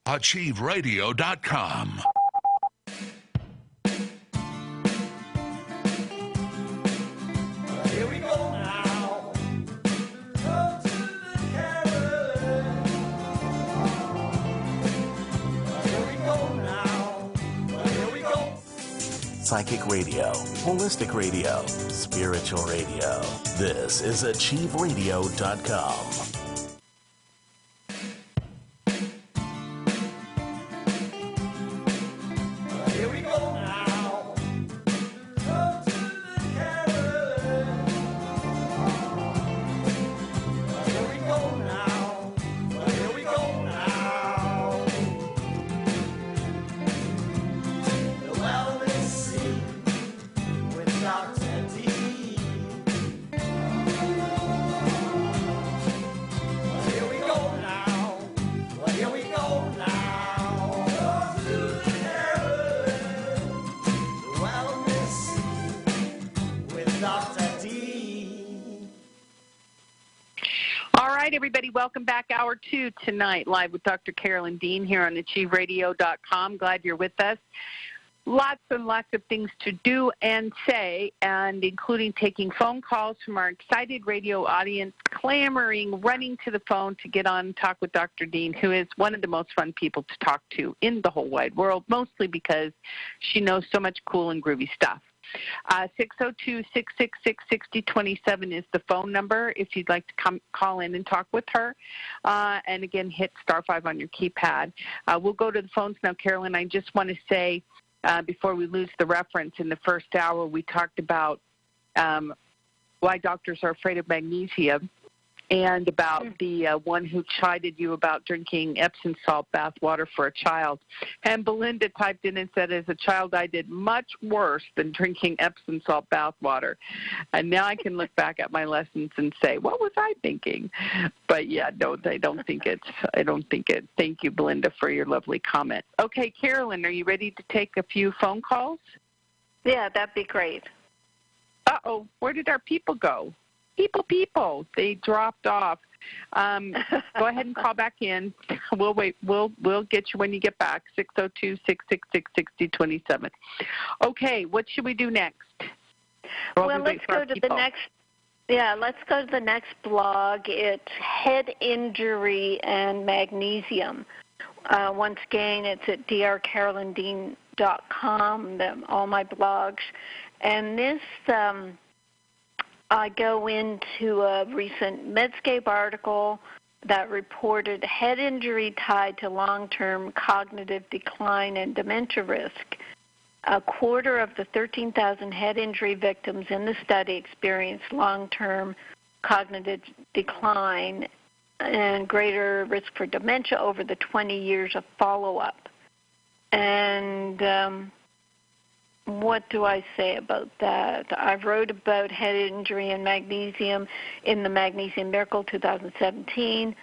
achieveradio.com. Here we go now. Go to the Carolyn. Here we go now. Here we go. Psychic radio, holistic radio, spiritual radio. This is achieveradio.com. Everybody, welcome back. Hour 2 tonight, live with Dr. Carolyn Dean here on achieveradio.com. Glad you're with us. Lots and lots of things to do and say, and including taking phone calls from our excited radio audience, clamoring, running to the phone to get on and talk with Dr. Dean, who is one of the most fun people to talk to in the whole wide world, mostly because she knows so much cool and groovy stuff. 602-666-6027 is the phone number if you'd like to call in and talk with her. And again, hit *5 on your keypad. We'll go to the phones now, Carolyn. I just want to say, before we lose the reference, in the first hour we talked about why doctors are afraid of magnesium, and about the one who chided you about drinking Epsom salt bath water for a child. And Belinda typed in and said, as a child, I did much worse than drinking Epsom salt bath water. And now I can look back at my lessons and say, what was I thinking? But yeah, no, I don't think it. Thank you, Belinda, for your lovely comment. Okay, Carolyn, are you ready to take a few phone calls? Yeah, that'd be great. Uh-oh, where did our people go? People, they dropped off. Go ahead and call back in. We'll wait. We'll get you when you get back, 602-666-6027. Okay, what should we do next? Well, let's go to the next. Yeah, let's go to the next blog. It's head injury and magnesium. Once again, it's at drcarolyndean.com, all my blogs. And this, I go into a recent Medscape article that reported head injury tied to long-term cognitive decline and dementia risk. A quarter of the 13,000 head injury victims in the study experienced long-term cognitive decline and greater risk for dementia over the 20 years of follow-up. And what do I say about that? I wrote about head injury and magnesium in the Magnesium Miracle 2017,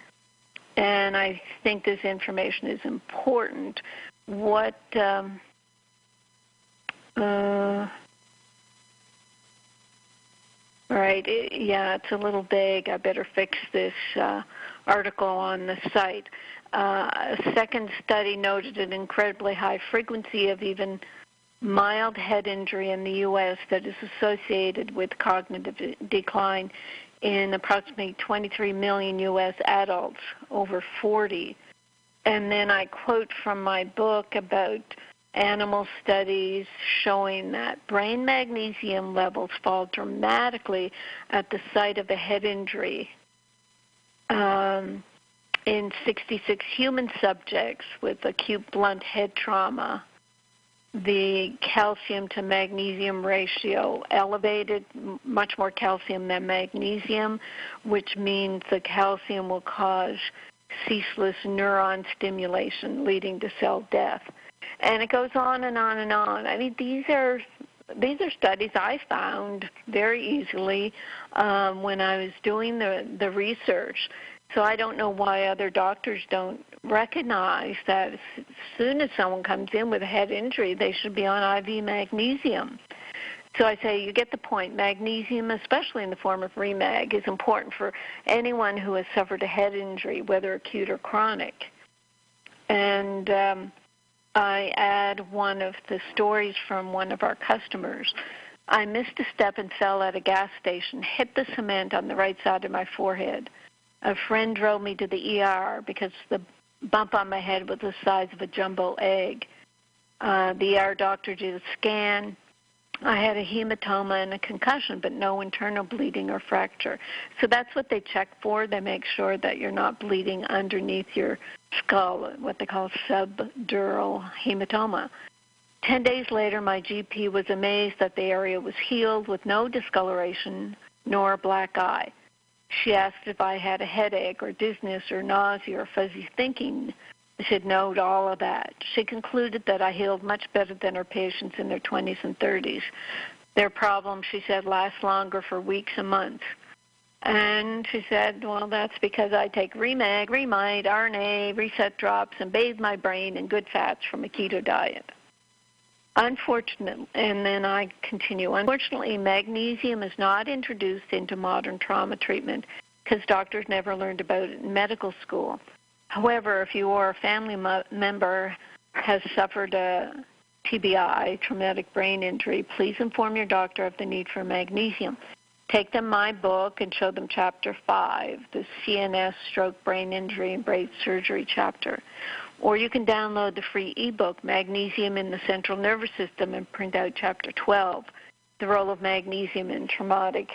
and I think this information is important. Right, it's a little vague. I better fix this article on the site. A second study noted an incredibly high frequency of even mild head injury in the U.S. that is associated with cognitive decline in approximately 23 million U.S. adults over 40. And then I quote from my book about animal studies showing that brain magnesium levels fall dramatically at the site of a head injury. In 66 human subjects with acute blunt head trauma, the calcium to magnesium ratio elevated, much more calcium than magnesium, which means the calcium will cause ceaseless neuron stimulation leading to cell death. And it goes on and on and on. I mean, these are studies I found very easily when I was doing the research. So I don't know why other doctors don't recognize that as soon as someone comes in with a head injury, they should be on IV magnesium. So I say you get the point. Magnesium, especially in the form of Remag, is important for anyone who has suffered a head injury, whether acute or chronic. And I add one of the stories from one of our customers. I missed a step and fell at a gas station, hit the cement on the right side of my forehead. A friend drove me to the ER because the bump on my head was the size of a jumbo egg. The ER doctor did a scan. I had a hematoma and a concussion, but no internal bleeding or fracture. So that's what they check for. They make sure that you're not bleeding underneath your skull, what they call subdural hematoma. 10 days later, my GP was amazed that the area was healed with no discoloration nor a black eye. She asked if I had a headache or dizziness or nausea or fuzzy thinking. I said no to all of that. She concluded that I healed much better than her patients in their 20s and 30s. Their problem, she said, lasts longer for weeks and months. And she said, well, that's because I take Remag, Remite, RNA, reset drops, and bathe my brain in good fats from a keto diet. Unfortunately, and then I continue, unfortunately, magnesium is not introduced into modern trauma treatment because doctors never learned about it in medical school. However, if you or a family member has suffered a TBI, traumatic brain injury, please inform your doctor of the need for magnesium. Take them my book and show them Chapter 5, the CNS, stroke, brain injury, and brain surgery chapter. Or you can download the free ebook, Magnesium in the Central Nervous System, and print out Chapter 12, the role of magnesium in traumatic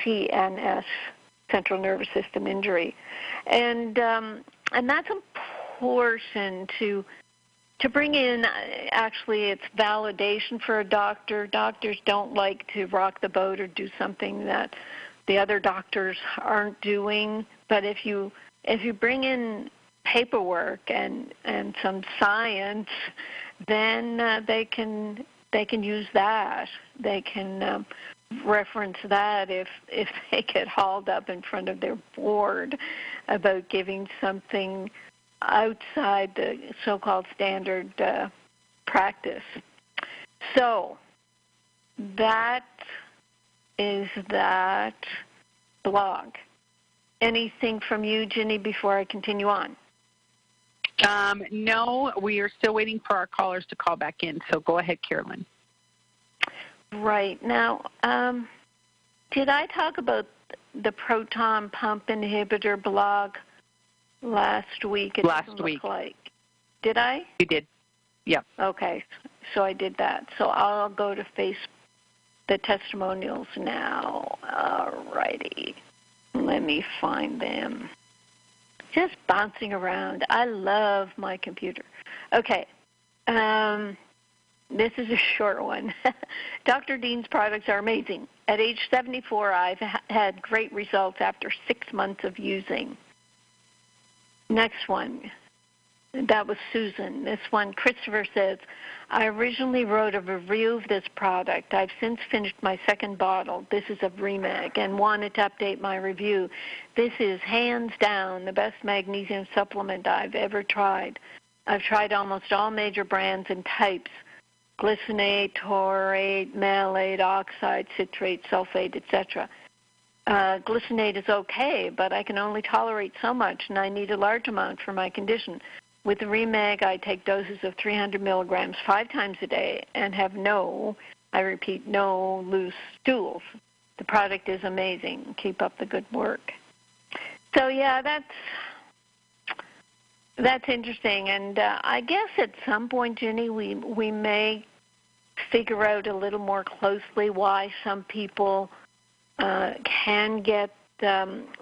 CNS, Central Nervous System injury. And that's important to to bring in, actually, it's validation for a doctor. Doctors don't like to rock the boat or do something that the other doctors aren't doing. But if you bring in paperwork and some science, then they can use that. They can reference that if they get hauled up in front of their board about giving something outside the so-called standard practice. So that is that blog. Anything from you, Ginny, before I continue on? No, we are still waiting for our callers to call back in, so go ahead, Carolyn. Right. Now, did I talk about the proton pump inhibitor blog last week? Last week. Did I? You did. Yep. Okay. So I did that. So I'll go to the testimonials now. All righty. Let me find them. Just bouncing around. I love my computer. Okay. This is a short one. Dr. Dean's products are amazing. At age 74, I've had great results after 6 months of using. Next one. That was Susan. This one, Christopher says, I originally wrote a review of this product. I've since finished my second bottle. This is of Remag, and wanted to update my review. This is hands down the best magnesium supplement I've ever tried. I've tried almost all major brands and types: glycinate, taurate, malate, oxide, citrate, sulfate, etc. Glycinate is okay, but I can only tolerate so much, and I need a large amount for my condition. With the Remag, I take doses of 300 milligrams 5 times a day and have no loose stools. The product is amazing. Keep up the good work. So, yeah, that's interesting. And I guess at some point, Ginny, we may figure out a little more closely why some people can get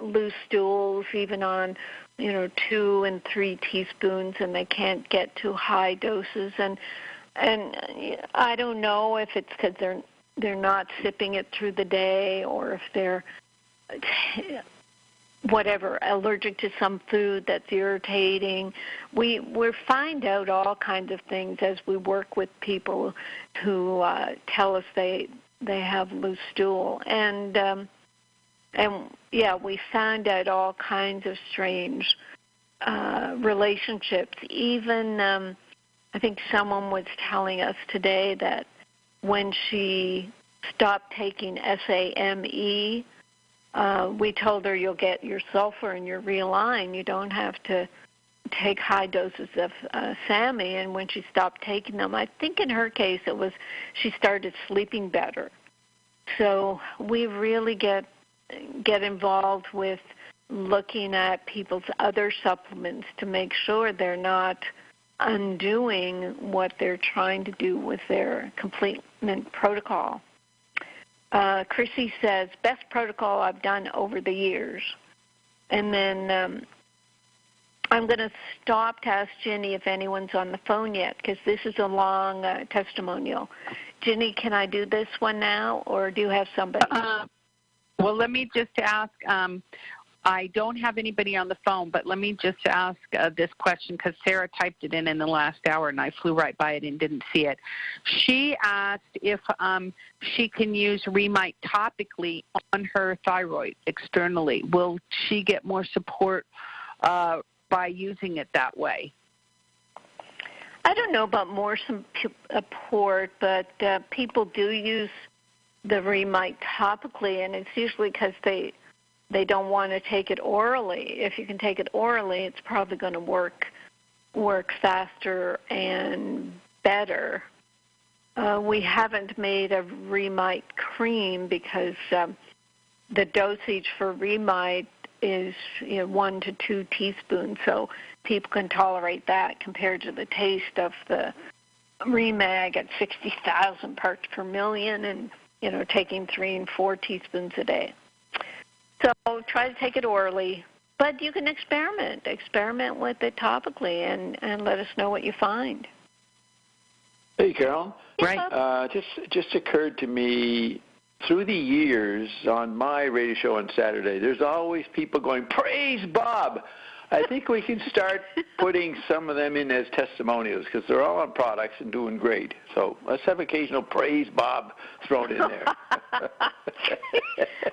loose stools even on 2 and 3 teaspoons, and they can't get to high doses. And I don't know if it's because they're not sipping it through the day, or if they're allergic to some food that's irritating. We find out all kinds of things as we work with people who tell us they have loose stool. And yeah, we found out all kinds of strange relationships. Even I think someone was telling us today that when she stopped taking SAMe, we told her, you'll get your sulfur and your realign. You don't have to take high doses of SAMe. And when she stopped taking them, I think in her case it was she started sleeping better. So we really get involved with looking at people's other supplements to make sure they're not undoing what they're trying to do with their complement protocol. Chrissy says, best protocol I've done over the years. And then I'm going to stop to ask Ginny if anyone's on the phone yet, because this is a long testimonial. Ginny, can I do this one now, or do you have somebody? Well, let me just ask, I don't have anybody on the phone, but let me just ask this question, because Sarah typed it in the last hour, and I flew right by it and didn't see it. She asked if she can use Remite topically on her thyroid externally. Will she get more support by using it that way? I don't know about more support, but people do use the Remite topically, and it's usually because they don't want to take it orally. If you can take it orally, it's probably going to work faster and better. We haven't made a Remite cream because the dosage for Remite is 1 to 2 teaspoons, so people can tolerate that compared to the taste of the Remag at 60,000 parts per million, and taking 3 and 4 teaspoons a day. So try to take it orally, but you can experiment with it topically and let us know what you find. Hey, Carol. Right. Just occurred to me through the years on my radio show on Saturday, there's always people going, "Praise Bob." I think we can start putting some of them in as testimonials because they're all on products and doing great. So let's have occasional "Praise Bob" thrown in there.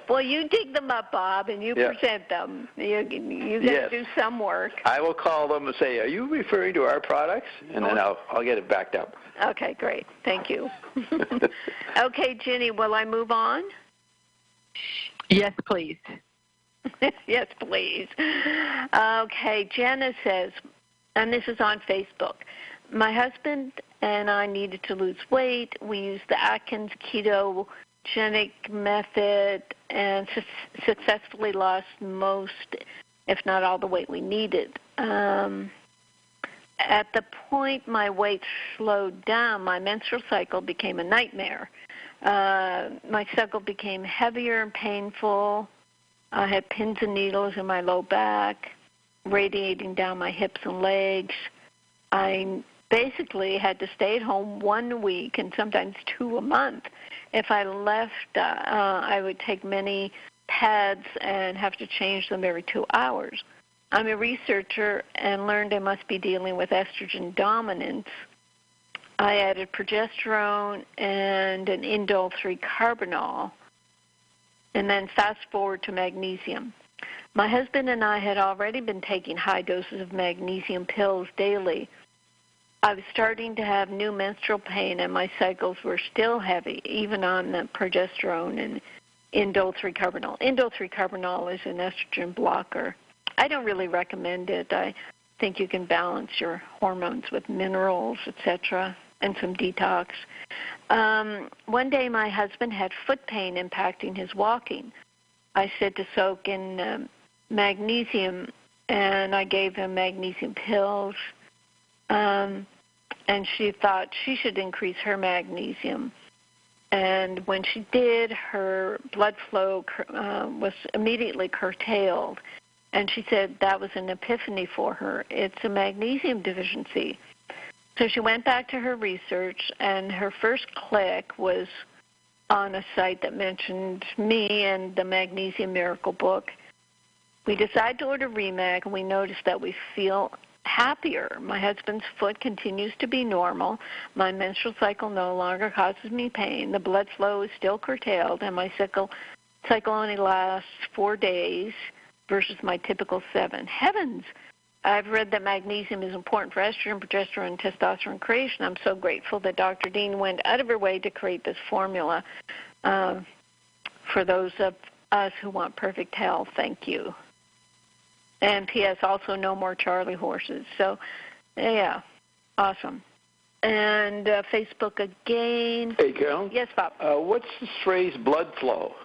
Well, you dig them up, Bob, and you present them. You got to do some work. I will call them and say, "Are you referring to our products?" And then I'll get it backed up. Okay, great. Thank you. Okay, Ginny, will I move on? Yes, please. Yes, please. Okay, Jenna says, and this is on Facebook, my husband and I needed to lose weight. We used the Atkins ketogenic method and successfully lost most, if not all, the weight we needed. At the point my weight slowed down, my menstrual cycle became a nightmare. My cycle became heavier and painful. I had pins and needles in my low back, radiating down my hips and legs. I basically had to stay at home 1 week and sometimes 2 a month. If I left, I would take many pads and have to change them every 2 hours. I'm a researcher and learned I must be dealing with estrogen dominance. I added progesterone and an indole 3-carbinol. And then fast forward to magnesium. My husband and I had already been taking high doses of magnesium pills daily. I was starting to have new menstrual pain, and my cycles were still heavy, even on the progesterone and indole 3-carbinol. Indole 3-carbinol is an estrogen blocker. I don't really recommend it. I think you can balance your hormones with minerals, etc., and some detox. One day my husband had foot pain impacting his walking. I said to soak in magnesium, and I gave him magnesium pills. And she thought she should increase her magnesium. And when she did, her blood flow was immediately curtailed. And she said that was an epiphany for her. It's a magnesium deficiency. So she went back to her research, and her first click was on a site that mentioned me and the Magnesium Miracle book. We decided to order Remag, and we noticed that we feel happier. My husband's foot continues to be normal. My menstrual cycle no longer causes me pain. The blood flow is still curtailed, and my cycle only lasts 4 days versus my typical 7. Heavens! I've read that magnesium is important for estrogen, progesterone, and testosterone creation. I'm so grateful that Dr. Dean went out of her way to create this formula for those of us who want perfect health. Thank you. And P.S. also no more Charlie horses. So, yeah, awesome. And Facebook again. Hey, Carol. Yes, Bob. What's this phrase, blood flow?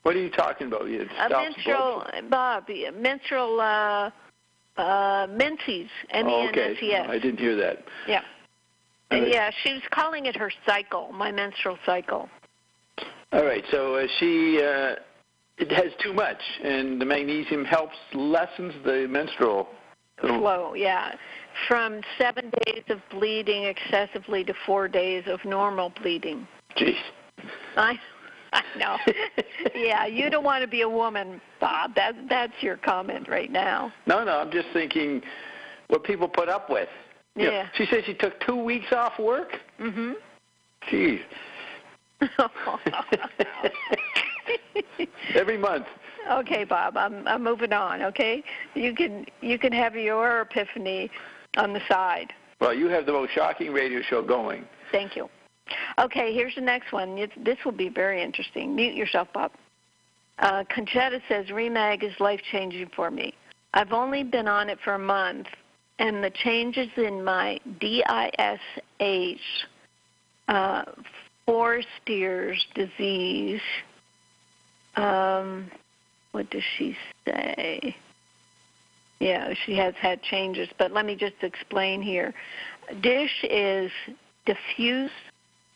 What are you talking about? Menstrual menses, M-E-N-S-E-S. I didn't hear that. Yeah. Yeah, she was calling it her cycle, my menstrual cycle. All right, so it has too much, and the magnesium helps lessens the menstrual flow, yeah. From 7 days of bleeding excessively to 4 days of normal bleeding. Jeez. I know. Yeah, you don't want to be a woman, Bob. That's your comment right now. No, I'm just thinking what people put up with. Yeah. You know, she said she took 2 weeks off work? Mm-hmm. Jeez. Every month. Okay, Bob, I'm moving on, okay? You can have your epiphany on the side. Well, you have the most shocking radio show going. Thank you. Okay, here's the next one. This will be very interesting. Mute yourself, Bob. Conchetta says, Remag is life-changing for me. I've only been on it for a month, and the changes in my DISH, Forster's disease, what does she say? Yeah, she has had changes, but let me just explain here. DISH is diffuse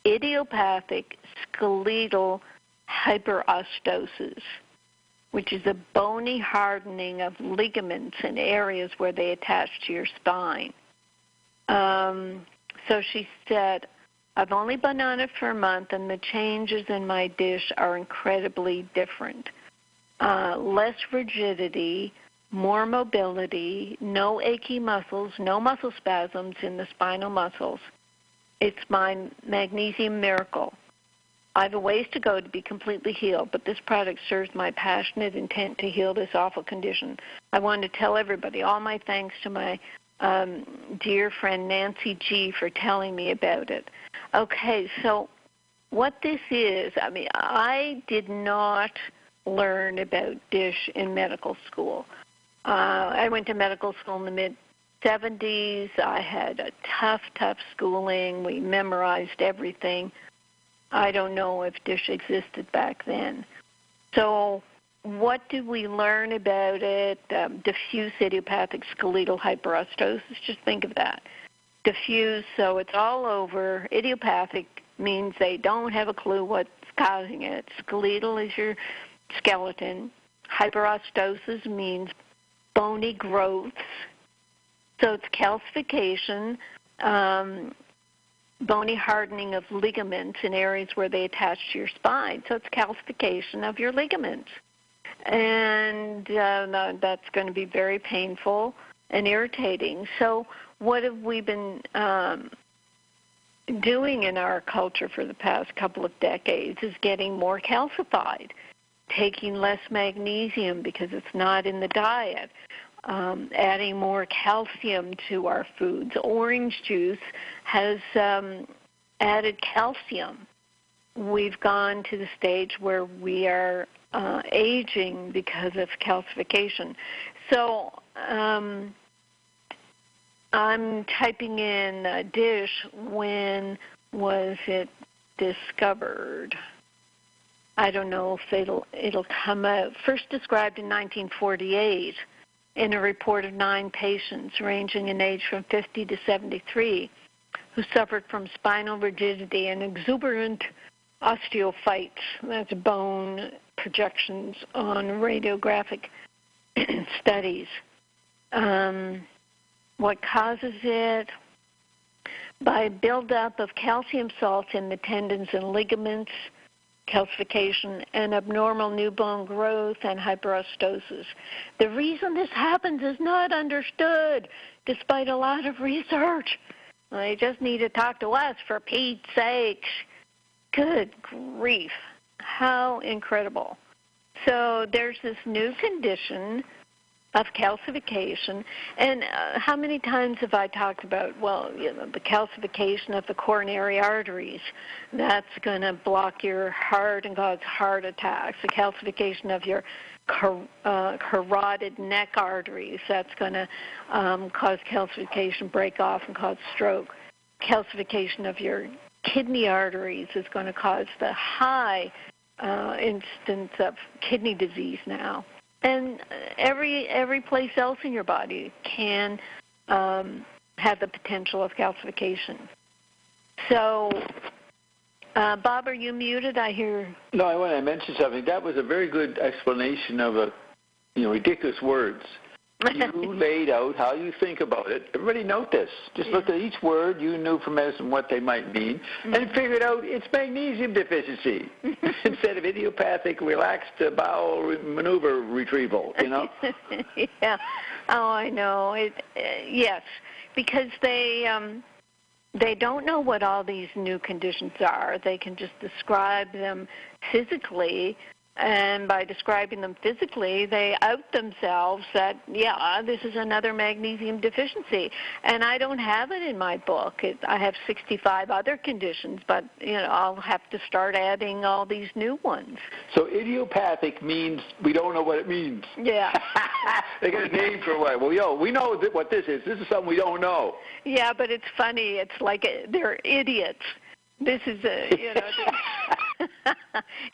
idiopathic skeletal hyperostosis, which is a bony hardening of ligaments in areas where they attach to your spine. So she said, I've only been on it for a month, and the changes in my dish are incredibly different. Less rigidity, more mobility, no achy muscles, no muscle spasms in the spinal muscles. It's my magnesium miracle. I have a ways to go to be completely healed, but this product serves my passionate intent to heal this awful condition. I want to tell everybody all my thanks to my dear friend Nancy G for telling me about it. Okay, so what this is, I mean, I did not learn about DISH in medical school. I went to medical school in the mid-'70s. I had a tough schooling. We memorized everything. I don't know if DISH existed back then. So what did we learn about it? Diffuse idiopathic skeletal hyperostosis, just think of that. Diffuse, so it's all over. Idiopathic means they don't have a clue what's causing it. Skeletal is your skeleton. Hyperostosis means bony growths. So it's calcification, bony hardening of ligaments in areas where they attach to your spine. So it's calcification of your ligaments. And that's going to be very painful and irritating. So what have we been doing in our culture for the past couple of decades is getting more calcified, taking less magnesium because it's not in the diet, adding more calcium to our foods. Orange juice has added calcium. We've gone to the stage where we are aging because of calcification. So I'm typing in DISH, when was it discovered? I don't know if it'll come out. First described in 1948 in a report of 9 patients ranging in age from 50 to 73 who suffered from spinal rigidity and exuberant osteophytes. That's bone projections on radiographic studies. What causes it? By buildup of calcium salts in the tendons and ligaments, calcification, and abnormal new bone growth and hyperostosis. The reason this happens is not understood, despite a lot of research. They just need to talk to us, for Pete's sake. Good grief. How incredible. So there's this new condition of calcification. And how many times have I talked about, well, the calcification of the coronary arteries, that's going to block your heart and cause heart attacks. The calcification of your carotid neck arteries, that's going to cause calcification, break off, and cause stroke. Calcification of your kidney arteries is going to cause the high instance of kidney disease now. And every place else in your body can have the potential of calcification. So, Bob, are you muted? I hear. No, I want to mention something. That was a very good explanation of ridiculous words. You laid out how you think about it. Everybody note this. Just look at each word you knew from medicine what they might mean, and figured out it's magnesium deficiency instead of idiopathic relaxed bowel maneuver retrieval. Yeah. Oh, I know. Yes, because they don't know what all these new conditions are. They can just describe them physically. And by describing them physically, they out themselves that, this is another magnesium deficiency. And I don't have it in my book. I have 65 other conditions, but, I'll have to start adding all these new ones. So idiopathic means we don't know what it means. Yeah. They got a name for it. Well, we know what this is. This is something we don't know. Yeah, but it's funny. It's like they're idiots. This is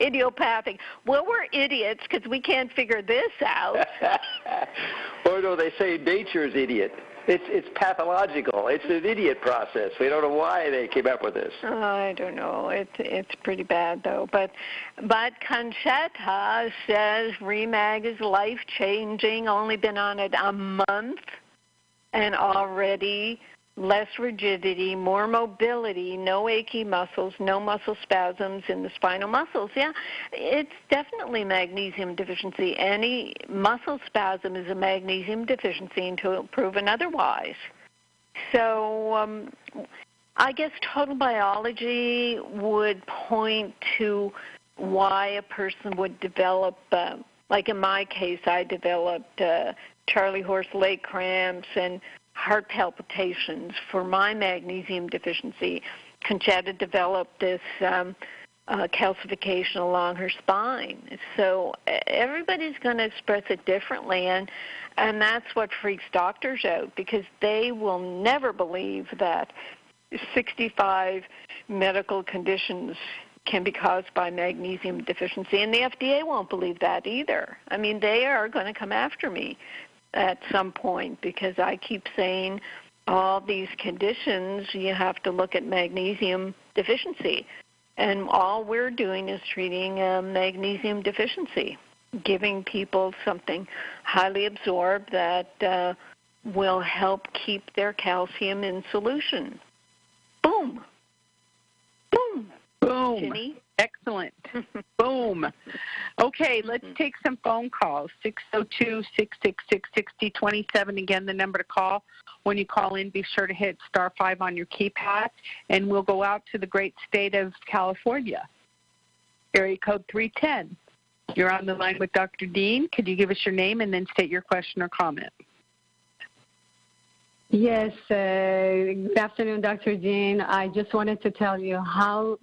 idiopathic. Well, we're idiots because we can't figure this out. Or no, they say nature's idiot. It's pathological. It's an idiot process. We don't know why they came up with this. I don't know. It's pretty bad though. But Conchetta says Remag is life changing. Only been on it a month, and already less rigidity, more mobility, no achy muscles, no muscle spasms in the spinal muscles. Yeah, it's definitely magnesium deficiency. Any muscle spasm is a magnesium deficiency until proven otherwise. So I guess total biology would point to why a person would develop, like in my case, I developed Charlie horse leg cramps and heart palpitations for my magnesium deficiency. Conchetta developed this calcification along her spine. So everybody's going to express it differently, and that's what freaks doctors out, because they will never believe that 65 medical conditions can be caused by magnesium deficiency, and the FDA won't believe that either. I mean, they are going to come after me at some point, because I keep saying all these conditions, you have to look at magnesium deficiency. And all we're doing is treating magnesium deficiency, giving people something highly absorbed that will help keep their calcium in solution. Boom. Boom. Boom. Ginny? Excellent. Boom. Okay, let's take some phone calls. 602-666-6027. Again, the number to call. When you call in, be sure to hit *5 on your keypad, and we'll go out to the great state of California. Area code 310. You're on the line with Dr. Dean. Could you give us your name and then state your question or comment? Yes, good afternoon, Dr. Dean. I just wanted to tell you how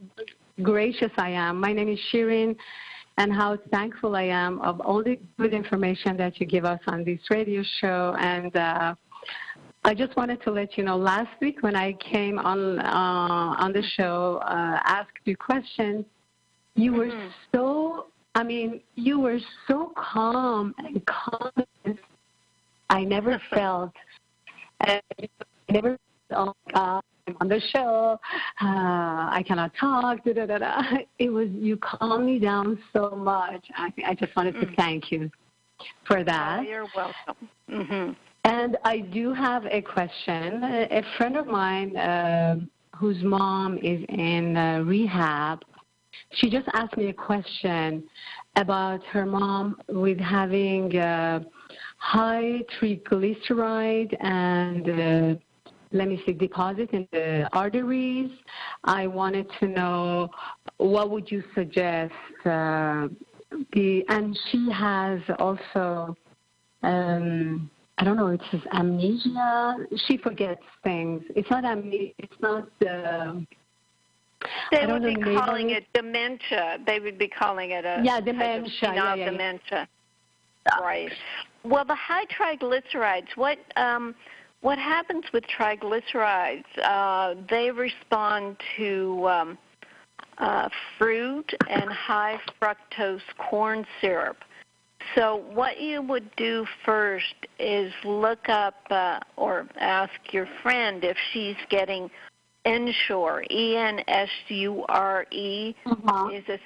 gracious I am. My name is Shirin, and how thankful I am of all the good information that you give us on this radio show. And I just wanted to let you know, last week when I came on the show, asked you questions, you were you were so calm and confident. I never felt. I never felt, I'm on the show, I cannot talk, It was, you calmed me down so much. I just wanted to thank you for that. Oh, you're welcome. Mm-hmm. And I do have a question. A friend of mine whose mom is in rehab, she just asked me a question about her mom with having high triglyceride and deposit in the arteries. I wanted to know, what would you suggest? And she has also, I don't know, it says amnesia. She forgets things. It's not amnesia. It's not. They would be calling it dementia. They would be calling it dementia. Dementia. Right. Well, the high triglycerides. What happens with triglycerides? They respond to fruit and high fructose corn syrup. So what you would do first is look up or ask your friend if she's getting Ensure, Ensure, is a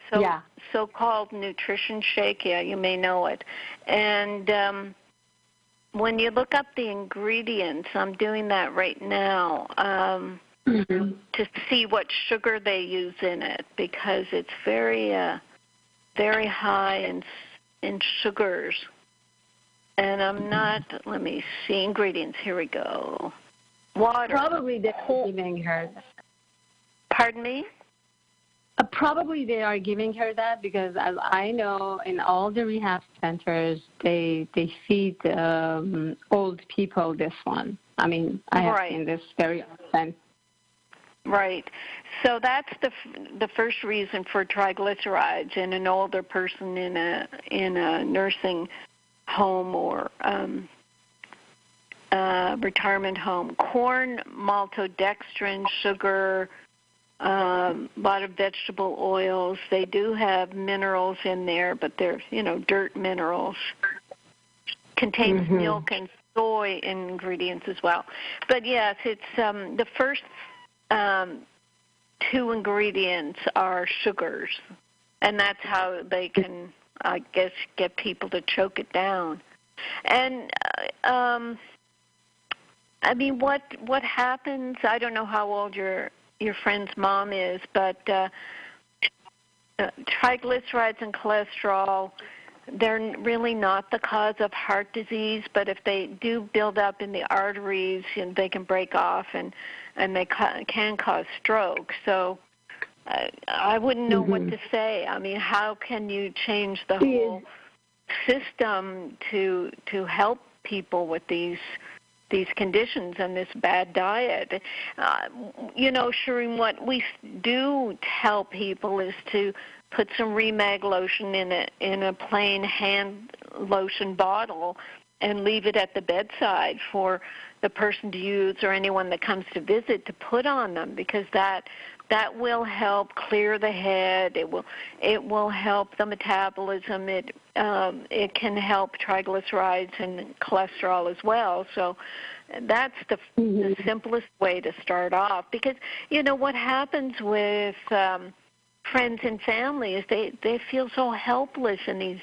so-called nutrition shake. Yeah, you may know it. And when you look up the ingredients, I'm doing that right now, to see what sugar they use in it, because it's very high in sugars. And I'm not, let me see, ingredients, here we go. Water. Probably they're giving her that. Pardon me? Probably they are giving her that, because as I know, in all the rehab centers, they feed old people this one. I mean, I have seen this very often. Right. So that's the first reason for triglycerides in an older person in a nursing home or retirement home. Corn, maltodextrin, sugar, a lot of vegetable oils. They do have minerals in there, but they're, dirt minerals. Contains milk and soy ingredients as well. But yes, it's the first two ingredients are sugars, and that's how they can, I guess, get people to choke it down. And I mean, what happens? I don't know how old your friend's mom is, but triglycerides and cholesterol, they're really not the cause of heart disease, but if they do build up in the arteries, they can break off and they can cause stroke. So I wouldn't know what to say. I mean, how can you change the whole system to help people with these conditions and this bad diet? Shireen, what we do tell people is to put some Remag lotion in a plain hand lotion bottle and leave it at the bedside for the person to use or anyone that comes to visit to put on them, because that will help clear the head. It will help the metabolism. It can help triglycerides and cholesterol as well. So that's the simplest way to start off, because what happens with friends and family is they feel so helpless in these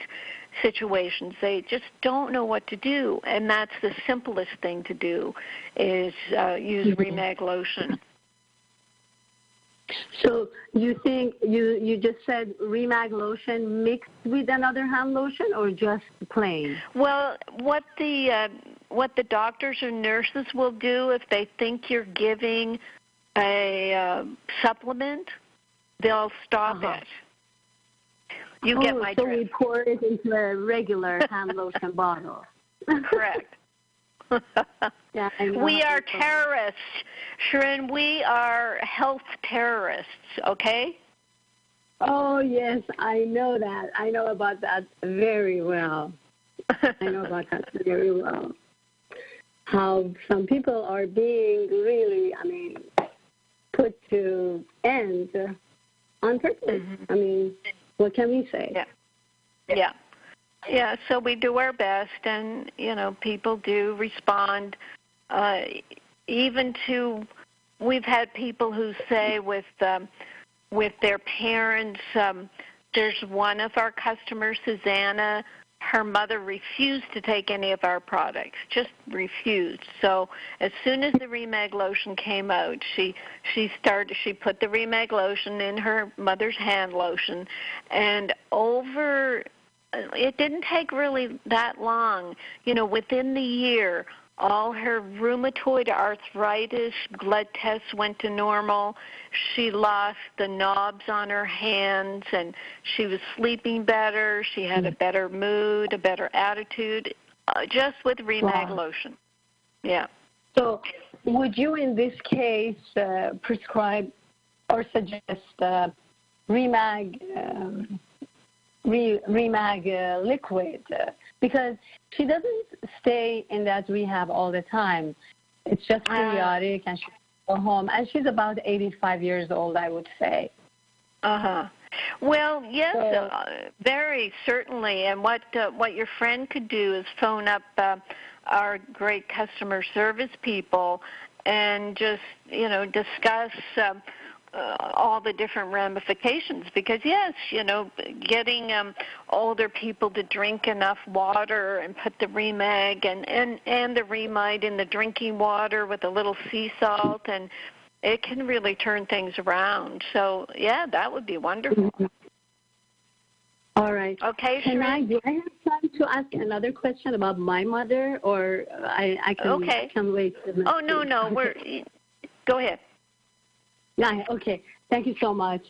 situations. They just don't know what to do, and that's the simplest thing to do is use Remag lotion. So you think you just said Remag lotion mixed with another hand lotion, or just plain? Well, what the doctors or nurses will do if they think you're giving a supplement, they'll stop it. You get my drift. So we pour it into a regular hand lotion bottle. Correct. Yeah, we are terrorists, Sharon. We are health terrorists, okay? Oh, yes, I know that. I know about that very well. How some people are being really, put to end on purpose. I mean, what can we say? Yeah, so we do our best, and, people do respond. Even to, we've had people who say with their parents, there's one of our customers, Susanna, her mother refused to take any of our products, just refused. So as soon as the Remag lotion came out, she put the Remag lotion in her mother's hand lotion, and it didn't take really that long. Within the year, all her rheumatoid arthritis blood tests went to normal. She lost the knobs on her hands, and she was sleeping better. She had a better mood, a better attitude, just with Remag lotion. Yeah. So would you, in this case, prescribe or suggest Remag liquid, because she doesn't stay in that rehab all the time. It's just periodic, and she go home, and she's about 85 years old, I would say. Well, yes, very certainly. And what your friend could do is phone up our great customer service people and just discuss all the different ramifications, because yes, getting older people to drink enough water and put the Remag and the Remide in the drinking water with a little sea salt, and it can really turn things around. So yeah, that would be wonderful. All right. Okay, do I have time to ask another question about my mother, or I can wait? Oh, no, go ahead. Yeah, okay. Thank you so much.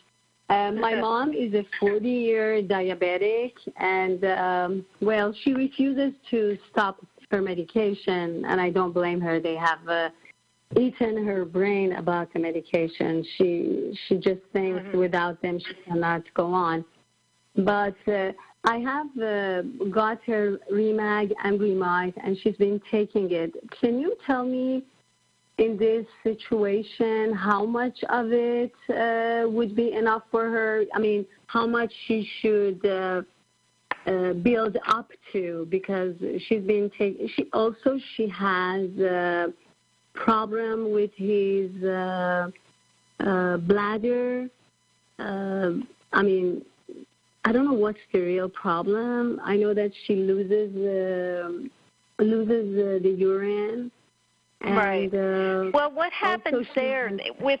My mom is a 40-year diabetic, and, she refuses to stop her medication, and I don't blame her. They have eaten her brain about the medication. She just thinks without them she cannot go on. But I have got her Remag and Remide, and she's been taking it. Can you tell me, in this situation, how much of it would be enough for her? I mean, how much she should build up to, because she's been taking. She has a problem with his bladder. I don't know what's the real problem. I know that she loses the urine. And, right. Well, what happens there with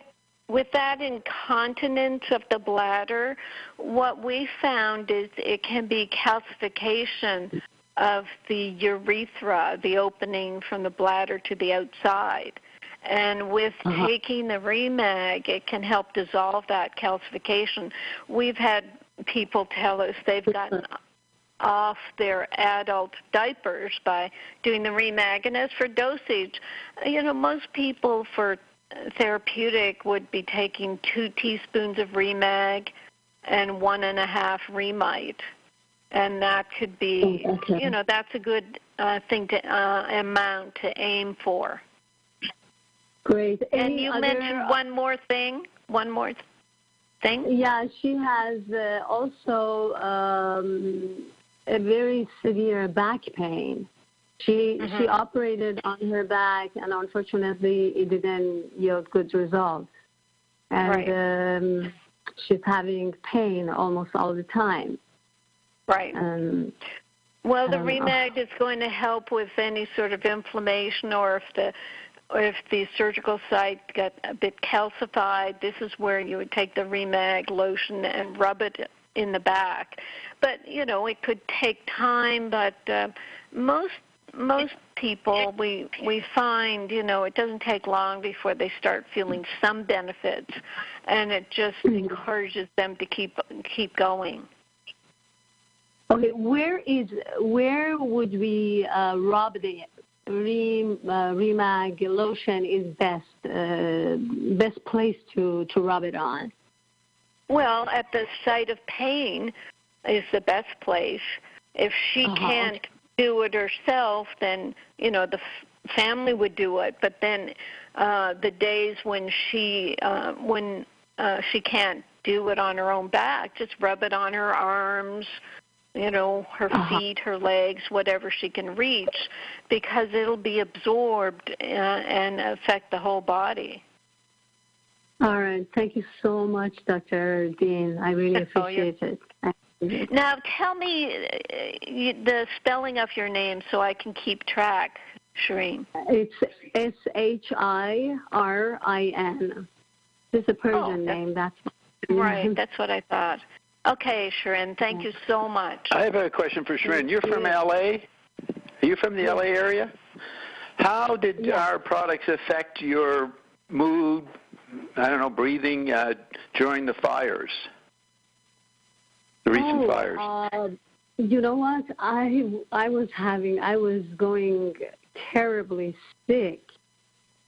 that incontinence of the bladder, what we found is it can be calcification of the urethra, the opening from the bladder to the outside. And with taking the Remag, it can help dissolve that calcification. We've had people tell us they've gotten off their adult diapers by doing the Remag. And as for dosage, most people for therapeutic would be taking 2 teaspoons of Remag and 1.5 Remite. And that could be, that's a good thing to amount to aim for. Great. And you mentioned one more thing. Yeah, she has also a very severe back pain. She operated on her back, and unfortunately, it didn't yield good results. And she's having pain almost all the time. Right. Well, the Remag is going to help with any sort of inflammation, or if the surgical site got a bit calcified. This is where you would take the Remag lotion and rub it in the back. But it could take time. But most people, we find, it doesn't take long before they start feeling some benefits, and it just encourages them to keep going. Okay, where would we rub the Remag lotion is best place to rub it on? Well, at the site of pain is the best place. If she can't do it herself, then the family would do it. But then the days when she can't do it on her own back, just rub it on her arms, her feet, her legs, whatever she can reach, because it'll be absorbed and affect the whole body. All right. Thank you so much, Dr. Dean. I really appreciate it. Now, tell me the spelling of your name so I can keep track, Shireen. It's Shirin. It's a Persian name. That's right. That's what I thought. Okay, Shirin, thank you so much. I have a question for Shirin. You're from L.A.? Are you from the L.A. area? How did our products affect your mood, breathing during the fires, the recent fires? You know what? I was going terribly sick.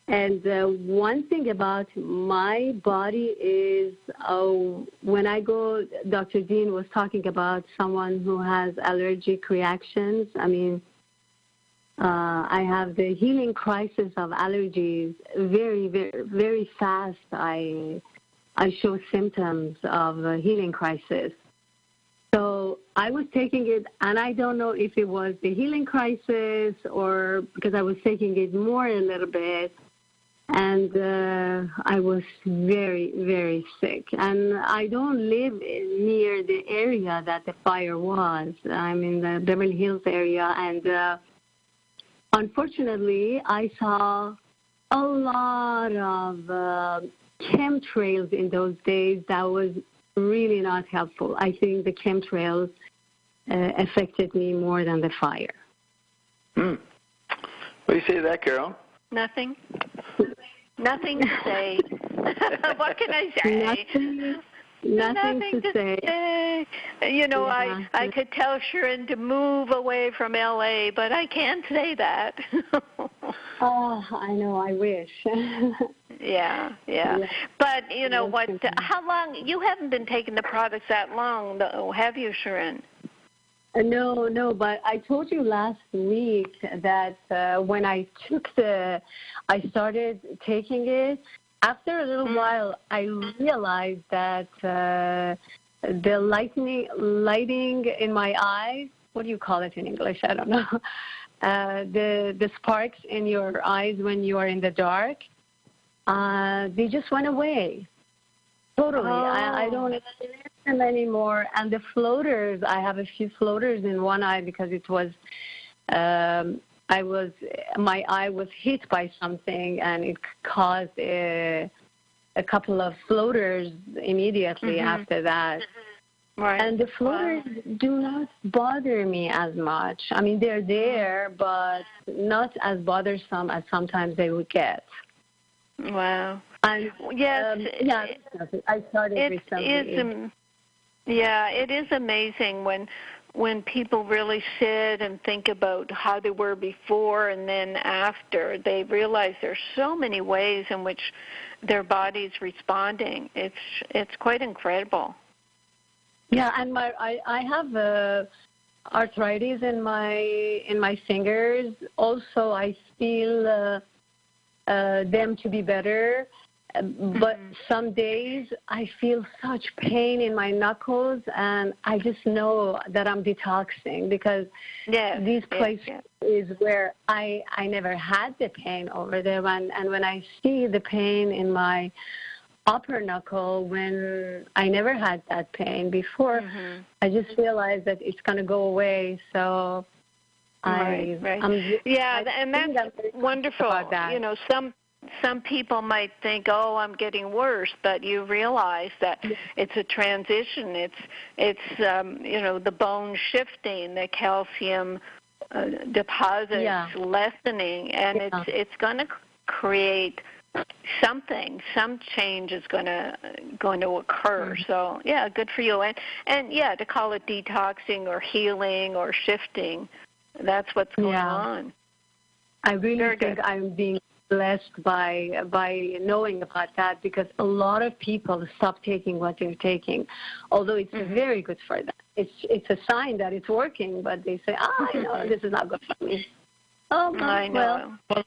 And one thing about my body is when I go, Dr. Dean was talking about someone who has allergic reactions. I mean, I have the healing crisis of allergies very, very, very fast. I show symptoms of a healing crisis. So I was taking it, and I don't know if it was the healing crisis or because I was taking it more a little bit. And I was very, very sick. And I don't live near the area that the fire was. I'm in the Beverly Hills area. And unfortunately, I saw a lot of chemtrails in those days that was really not helpful. I think the chemtrails affected me more than the fire. What do you say to that, Carol? Nothing. Nothing to say. What can I say? Nothing to say. I could tell Shirin to move away from L.A., but I can't say that. I know. I wish. Yeah. But what? How long? You haven't been taking the products that long, though, have you, Shirin? No, but I told you last week that when I started taking it, after a little while, I realized that the lighting in my eyes, what do you call it in English? I don't know. The sparks in your eyes when you are in the dark, they just went away. Totally. I don't experience them anymore. And the floaters, I have a few floaters in one eye because it was my eye was hit by something, and it caused a couple of floaters immediately after that. Right. And the floaters do not bother me as much. I mean, they're there, but not as bothersome as sometimes they would get. Wow. And, yes. I started recently. It is amazing when people really sit and think about how they were before and then after. They realize there's so many ways in which their body's responding. It's quite incredible. Yeah, and I have arthritis in my fingers. Also, I feel them to be better, but some days I feel such pain in my knuckles, and I just know that I'm detoxing because these places is where I never had the pain over there, and when I see the pain in my upper knuckle when I never had that pain before, I just realized that it's going to go away. So and that's wonderful. That. You know, some people might think, oh, I'm getting worse, but you realize that it's a transition. It's the bone shifting, the calcium deposits lessening, and it's going to create something. Some change is going to occur. So good for you. And to call it detoxing or healing or shifting, that's what's going on. I really think I'm being blessed by knowing about that, because a lot of people stop taking what they're taking, although it's very good for them. It's a sign that it's working, but they say, no, this is not good for me. Oh, I know. Well,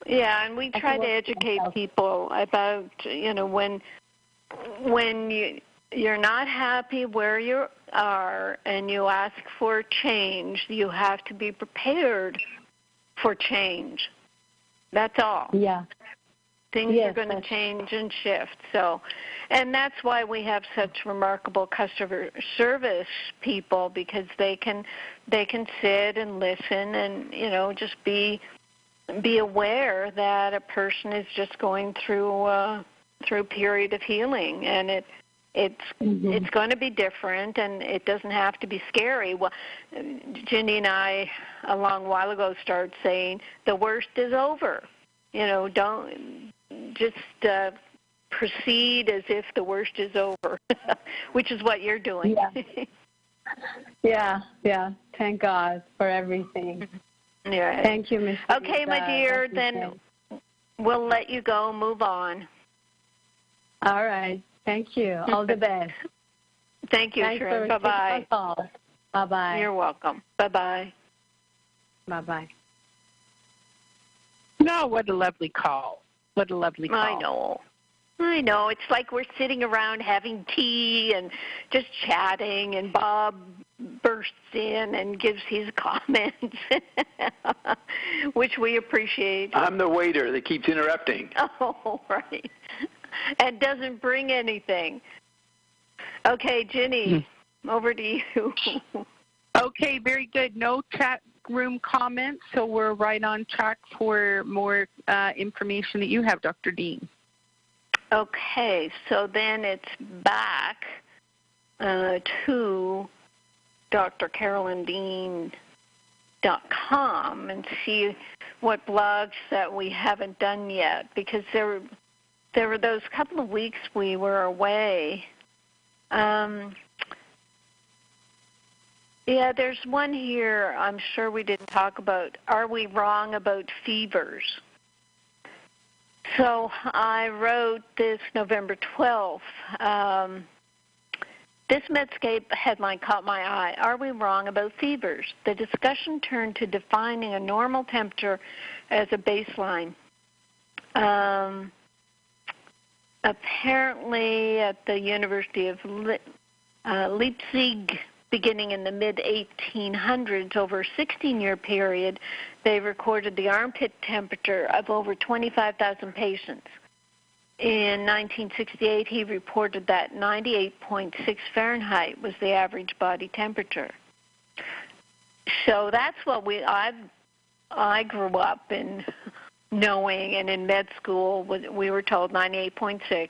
yeah, and we try to educate people about, when you're not happy where you are and you ask for change, you have to be prepared for change. That's all. Yeah. Things are going to change and shift. So, and that's why we have such remarkable customer service people, because they can sit and listen and, just be aware that a person is just going through a period of healing, and it's going to be different, and it doesn't have to be scary. Well, Ginny and I a long while ago started saying the worst is over. Don't just proceed as if the worst is over, which is what you're doing. Yeah. Thank God for everything. Yeah. Thank you, Ms. Okay, my dear, then we'll let you go, move on. All right. Thank you. All the best. Thank you, Sharon. Bye-bye. Bye-bye. You're welcome. Bye-bye. Bye-bye. No, what a lovely call. What a lovely call. I know. It's like we're sitting around having tea and just chatting, and Bob bursts in and gives his comments, which we appreciate. I'm the waiter that keeps interrupting. Oh, right. And doesn't bring anything. Okay, Ginny, over to you. Okay, very good. No chat room comments, so we're right on track for more information that you have, Dr. Dean. Okay, so then it's back to drcarolyndean.com and see what blogs that we haven't done yet, because there were those couple of weeks we were away. There's one here I'm sure we didn't talk about. Are we wrong about fevers? So I wrote this November 12th. This Medscape headline caught my eye. Are we wrong about fevers? The discussion turned to defining a normal temperature as a baseline. Apparently at the University of Leipzig, beginning in the mid-1800s, over a 16-year period, they recorded the armpit temperature of over 25,000 patients. In 1968, he reported that 98.6 Fahrenheit was the average body temperature. So that's what I've I grew up in knowing, and in med school, we were told 98.6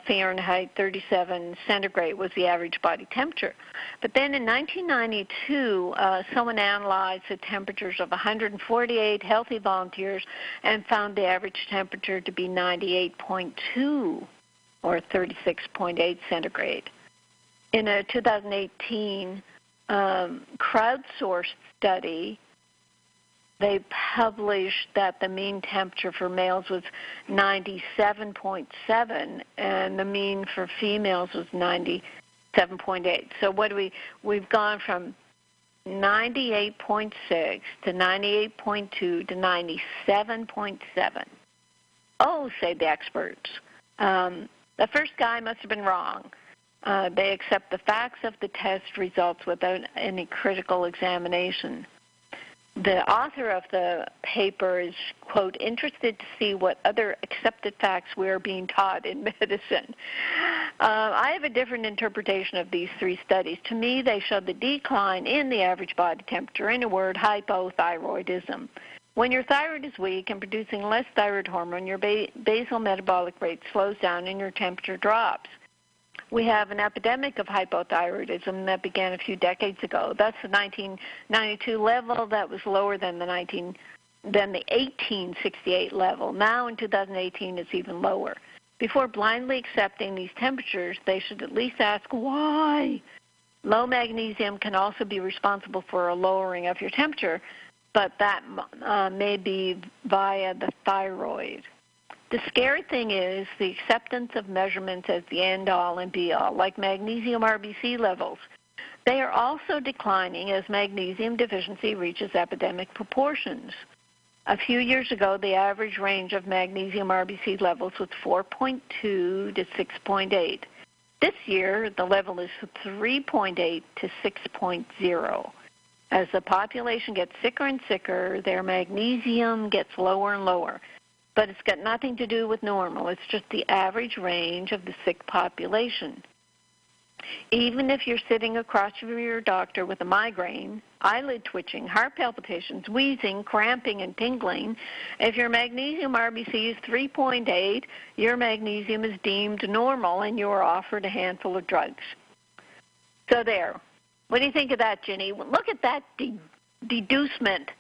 Fahrenheit, 37 centigrade was the average body temperature. But then in 1992, someone analyzed the temperatures of 148 healthy volunteers and found the average temperature to be 98.2 or 36.8 centigrade. In a 2018 crowdsourced study, they published that the mean temperature for males was 97.7 and the mean for females was 97.8. So we've gone from 98.6 to 98.2 to 97.7. Oh, say the experts. The first guy must have been wrong. They accept the facts of the test results without any critical examination. The author of the paper is, quote, interested to see what other accepted facts we are being taught in medicine. I have a different interpretation of these three studies. To me, they show the decline in the average body temperature, in a word, hypothyroidism. When your thyroid is weak and producing less thyroid hormone, your basal metabolic rate slows down and your temperature drops. We have an epidemic of hypothyroidism that began a few decades ago. That's the 1992 level that was lower than the 1868 level. Now in 2018, it's even lower. Before blindly accepting these temperatures, they should at least ask why. Low magnesium can also be responsible for a lowering of your temperature, but that may be via the thyroid. The scary thing is the acceptance of measurements as the end-all and be-all, like magnesium RBC levels. They are also declining as magnesium deficiency reaches epidemic proportions. A few years ago, the average range of magnesium RBC levels was 4.2 to 6.8. This year, the level is 3.8 to 6.0. As the population gets sicker and sicker, their magnesium gets lower and lower. But it's got nothing to do with normal. It's just the average range of the sick population. Even if you're sitting across from your doctor with a migraine, eyelid twitching, heart palpitations, wheezing, cramping, and tingling, if your magnesium RBC is 3.8, your magnesium is deemed normal and you are offered a handful of drugs. So there. What do you think of that, Ginny? Look at that deducement.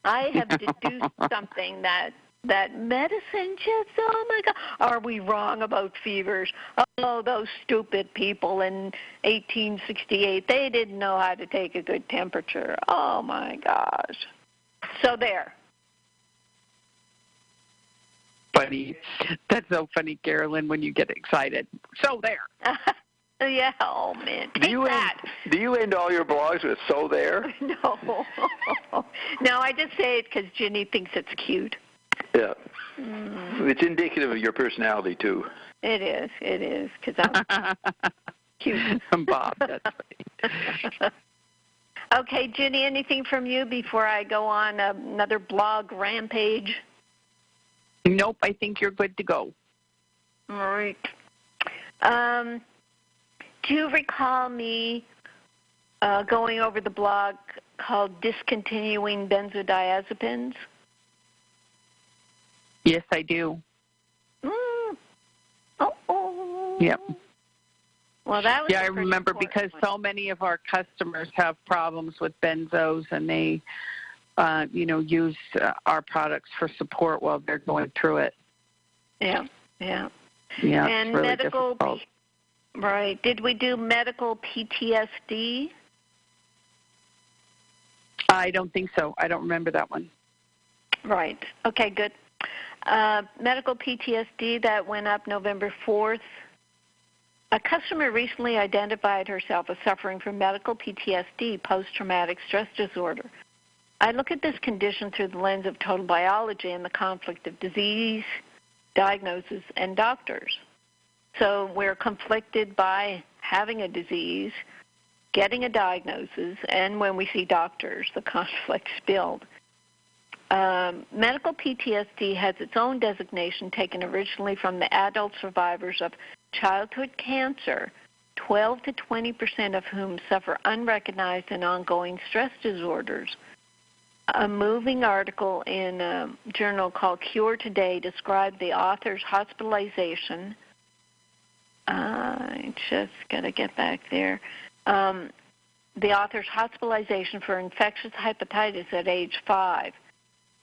I have deduced something that medicine just, oh my God, are we wrong about fevers? Oh, those stupid people in 1868, they didn't know how to take a good temperature. Oh my gosh. So there. Funny. That's so funny, Carolyn, when you get excited. So there. Yeah, oh man. Do you end all your blogs with "so there"? No. No, I just say it because Ginny thinks it's cute. Yeah. It's indicative of your personality, too. It is, because I'm cute. Bob, that's right. Okay, Ginny, anything from you before I go on another blog rampage? Nope, I think you're good to go. All right. Do you recall me going over the blog called Discontinuing Benzodiazepines? Yes, I do. Yep. Well, that was I remember because so many of our customers have problems with benzos, and they, use our products for support while they're going through it. Yeah. Yeah, and it's really medical, difficult. Right. Did we do medical PTSD? I don't think so. I don't remember that one. Right. Okay, good. Medical PTSD, that went up November 4th. A customer recently identified herself as suffering from medical PTSD, post-traumatic stress disorder. I look at this condition through the lens of total biology and the conflict of disease, diagnosis, and doctors. So we're conflicted by having a disease, getting a diagnosis, and when we see doctors, the conflicts build. Medical PTSD has its own designation taken originally from the adult survivors of childhood cancer, 12 to 20% of whom suffer unrecognized and ongoing stress disorders. A moving article in a journal called Cure Today described the author's hospitalization. I just got to get back there. The author's hospitalization for infectious hepatitis at age 5.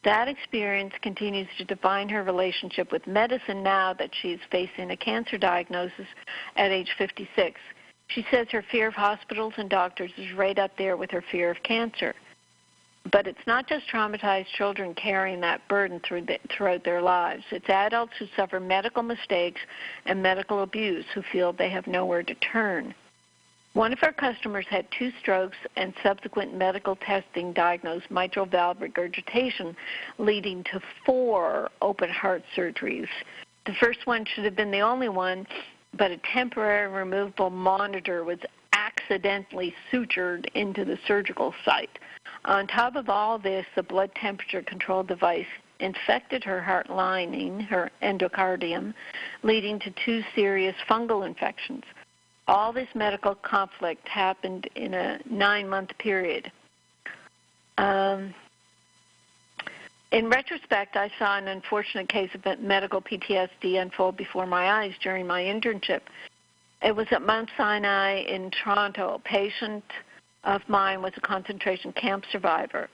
That experience continues to define her relationship with medicine now that she's facing a cancer diagnosis at age 56. She says her fear of hospitals and doctors is right up there with her fear of cancer. But it's not just traumatized children carrying that burden throughout their lives. It's adults who suffer medical mistakes and medical abuse who feel they have nowhere to turn. One of our customers had 2 strokes and subsequent medical testing diagnosed mitral valve regurgitation, leading to 4 open heart surgeries. The first one should have been the only one, but a temporary removable monitor was accidentally sutured into the surgical site. On top of all this, the blood temperature control device infected her heart lining, her endocardium, leading to 2 serious fungal infections. All this medical conflict happened in a 9-month period. In retrospect, I saw an unfortunate case of medical PTSD unfold before my eyes during my internship. It was at Mount Sinai in Toronto. A patient of mine was a concentration camp survivor.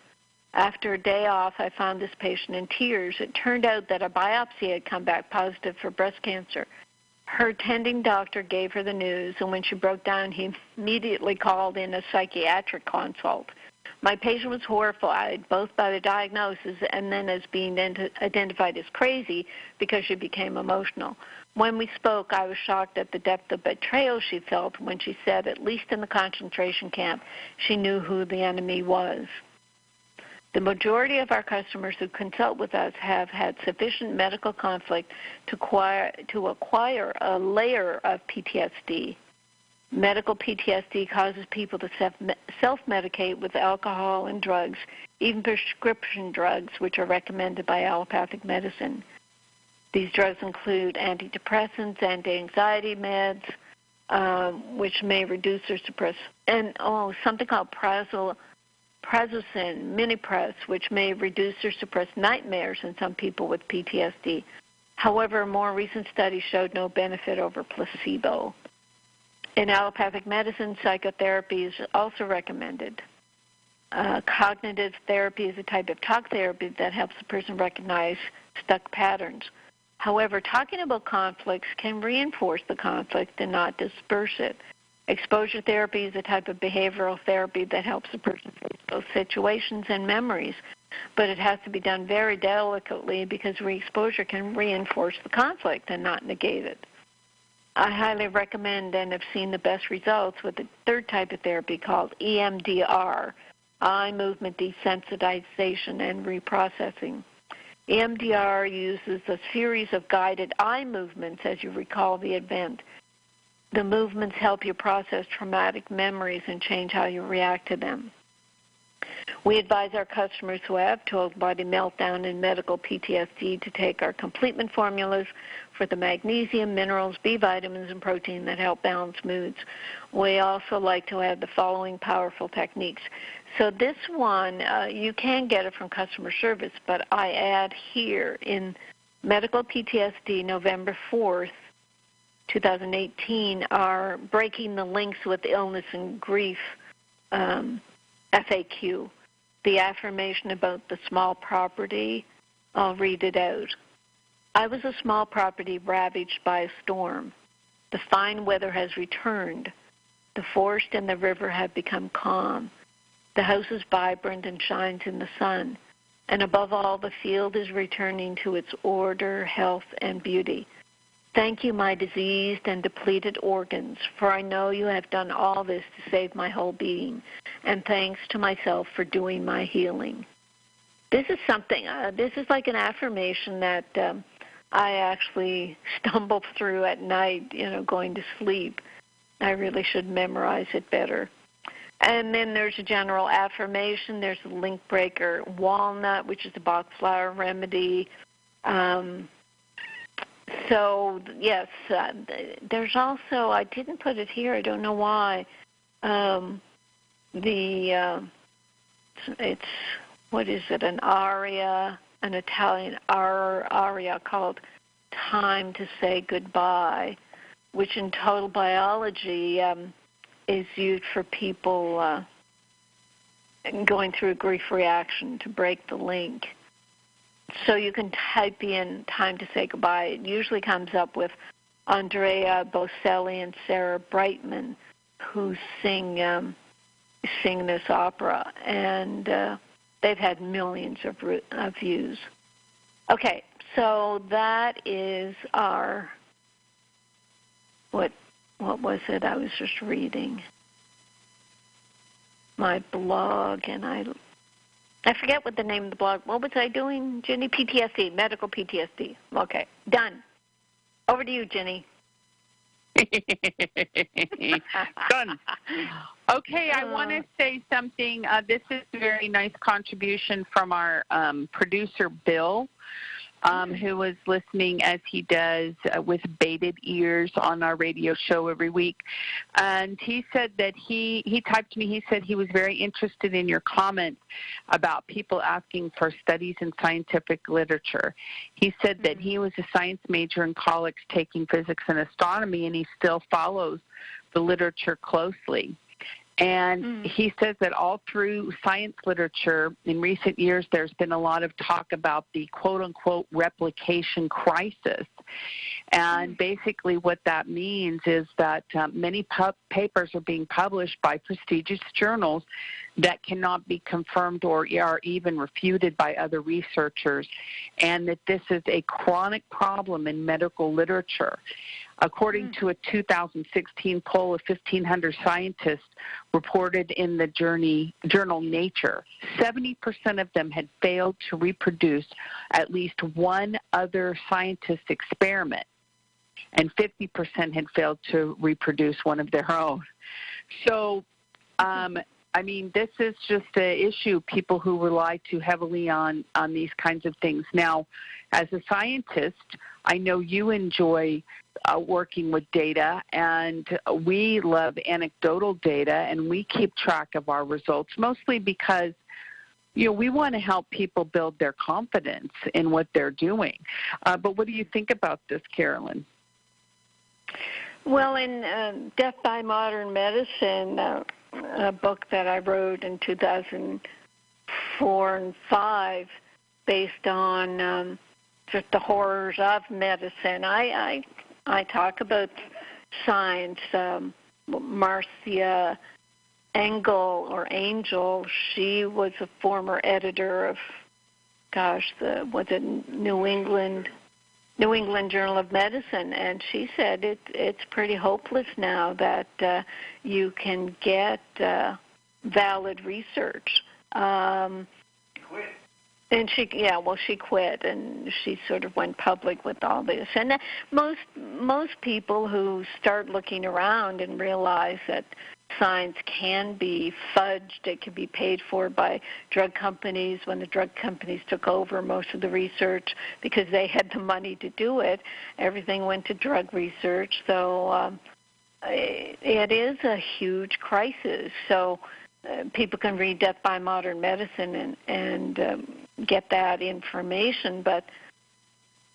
After a day off, I found this patient in tears. It turned out that a biopsy had come back positive for breast cancer. Her attending doctor gave her the news, and when she broke down, he immediately called in a psychiatric consult. My patient was horrified, both by the diagnosis and then as being identified as crazy because she became emotional. When we spoke, I was shocked at the depth of betrayal she felt when she said, at least in the concentration camp, she knew who the enemy was. The majority of our customers who consult with us have had sufficient medical conflict to acquire a layer of PTSD. Medical PTSD causes people to self-medicate with alcohol and drugs, even prescription drugs, which are recommended by allopathic medicine. These drugs include antidepressants, anti-anxiety meds, which may reduce or suppress, and something called Prazosin, Minipress, which may reduce or suppress nightmares in some people with PTSD. However, a more recent study showed no benefit over placebo. In allopathic medicine, psychotherapy is also recommended. Cognitive therapy is a type of talk therapy that helps the person recognize stuck patterns. However, talking about conflicts can reinforce the conflict and not disperse it. Exposure therapy is a type of behavioral therapy that helps the person face both situations and memories, but it has to be done very delicately because re-exposure can reinforce the conflict and not negate it. I highly recommend and have seen the best results with the third type of therapy called EMDR, eye movement desensitization and reprocessing. EMDR uses a series of guided eye movements as you recall the event. The movements help you process traumatic memories and change how you react to them. We advise our customers who have total body meltdown and medical PTSD to take our complement formulas for the magnesium, minerals, B vitamins, and protein that help balance moods. We also like to add the following powerful techniques. So this one, you can get it from customer service, but I add here in Medical PTSD, November 4th, 2018, are Breaking the Links with Illness and Grief FAQ. The affirmation about the small property, I'll read it out. I was a small property ravaged by a storm. The fine weather has returned. The forest and the river have become calm. The house is vibrant and shines in the sun. And above all, the field is returning to its order, health, and beauty. Thank you, my diseased and depleted organs, for I know you have done all this to save my whole being, and thanks to myself for doing my healing. This is something, this is like an affirmation that I actually stumble through at night, going to sleep. I really should memorize it better. And then there's a general affirmation. There's a link breaker, walnut, which is a Bach flower remedy. So, yes, there's also, I didn't put it here, I don't know why, it's an aria, an Italian aria called Time to Say Goodbye, which in total biology is used for people going through a grief reaction to break the link. So you can type in Time to Say Goodbye. It usually comes up with Andrea Bocelli and Sarah Brightman, who sing this opera, and they've had millions of views. Okay, so that is our, what was it? I was just reading my blog, and I forget what the name of the blog. What was I doing, Ginny? PTSD, medical PTSD. Okay, done. Over to you, Ginny. Done. Okay, I want to say something. This is a very nice contribution from our producer, Bill, who was listening as he does with bated ears on our radio show every week. And he said that he typed to me, he said he was very interested in your comments about people asking for studies in scientific literature. He said that he was a science major in college taking physics and astronomy, and he still follows the literature closely. And he says that all through science literature in recent years, there's been a lot of talk about the quote-unquote replication crisis. And basically what that means is that many papers are being published by prestigious journals that cannot be confirmed or are even refuted by other researchers, and that this is a chronic problem in medical literature. According to a 2016 poll of 1,500 scientists reported in the journal Nature, 70% of them had failed to reproduce at least one other scientist's experiment, and 50% had failed to reproduce one of their own. So, I mean, this is just an issue, people who rely too heavily on these kinds of things. Now, as a scientist, I know you enjoy working with data, and we love anecdotal data, and we keep track of our results, mostly because, you know, we want to help people build their confidence in what they're doing. But what do you think about this, Carolyn? Well, in Death by Modern Medicine, a book that I wrote in 2004 and 5, based on just the horrors of medicine, I talk about science. Marcia Angel, she was a former editor of, New England Journal of Medicine, and she said it's pretty hopeless now that you can get valid research. And she quit, and she sort of went public with all this. And most people who start looking around and realize that science can be fudged, it can be paid for by drug companies. When the drug companies took over most of the research because they had the money to do it, everything went to drug research. So it is a huge crisis. So people can read Death by Modern Medicine and get that information, but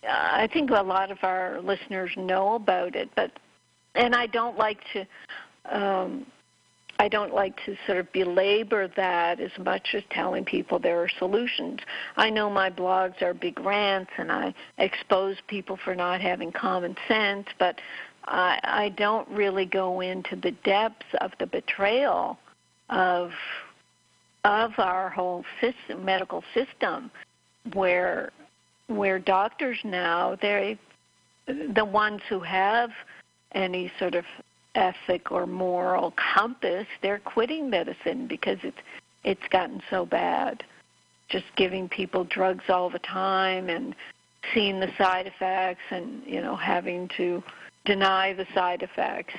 I think a lot of our listeners know about it. And I don't like to sort of belabor that as much as telling people there are solutions. I know my blogs are big rants, and I expose people for not having common sense, but I don't really go into the depths of the betrayal of our whole medical system, where doctors now, they're the ones who have any sort of ethic or moral compass, they're quitting medicine because it's gotten so bad. Just giving people drugs all the time and seeing the side effects and, you know, having to deny the side effects.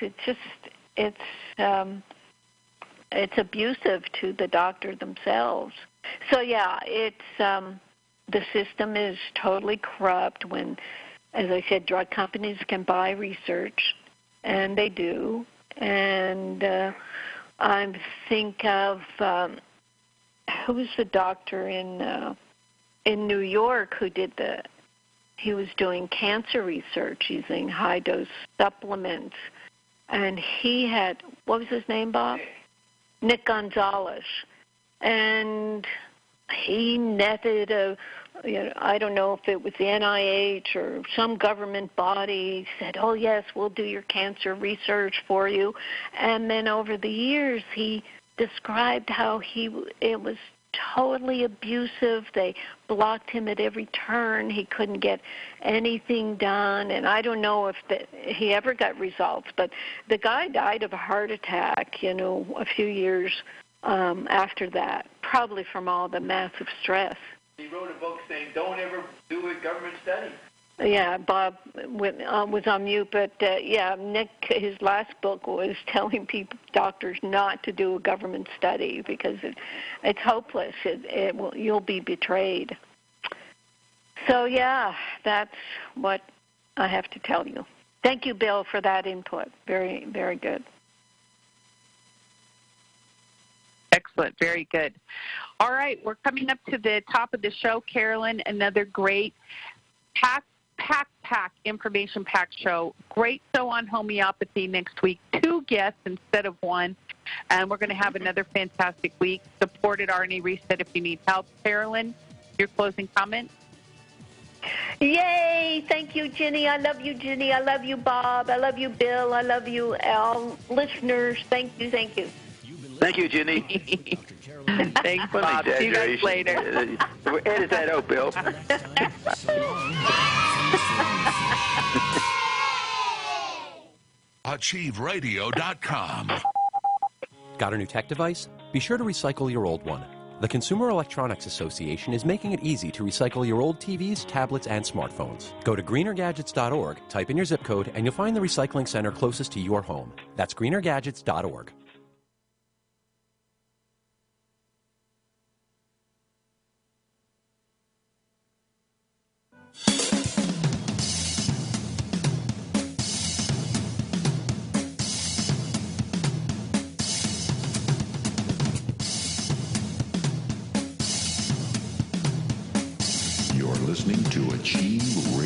It's abusive to the doctor themselves. So yeah, the system is totally corrupt when, as I said, drug companies can buy research, and they do. And I think of who was the doctor in New York who did he was doing cancer research using high-dose supplements, and he had, what was his name, Bob? Nick Gonzalez. And he netted I don't know if it was the NIH or some government body, said, oh, yes, we'll do your cancer research for you. And then over the years, he described how it was totally abusive. They blocked him at every turn. He couldn't get anything done. And I don't know if he ever got results. But the guy died of a heart attack, a few years after that, probably from all the massive stress. He wrote a book saying, don't ever do a government study. Yeah, Bob was on mute, but Nick, his last book was telling doctors not to do a government study because it's hopeless. You'll be betrayed. So yeah, that's what I have to tell you. Thank you, Bill, for that input. Very, very good. Excellent. Very good. All right, we're coming up to the top of the show, Carolyn. Another great pack information pack show. Great show on homeopathy next week. 2 guests instead of 1. And we're going to have another fantastic week. Supported RNA Reset if you need help. Carolyn, your closing comment? Yay! Thank you, Ginny. I love you, Ginny. I love you, Bob. I love you, Bill. I love you, all listeners. Thank you, thank you. Thank you, Ginny. Thanks, Bob. See you guys later. Edit that out, Bill. AchieveRadio.com. Got a new tech device? Be sure to recycle your old one. The Consumer Electronics Association is making it easy to recycle your old TVs, tablets, and smartphones. Go to greenergadgets.org, type in your zip code, and you'll find the recycling center closest to your home. That's greenergadgets.org. Listening to Achieve Radio.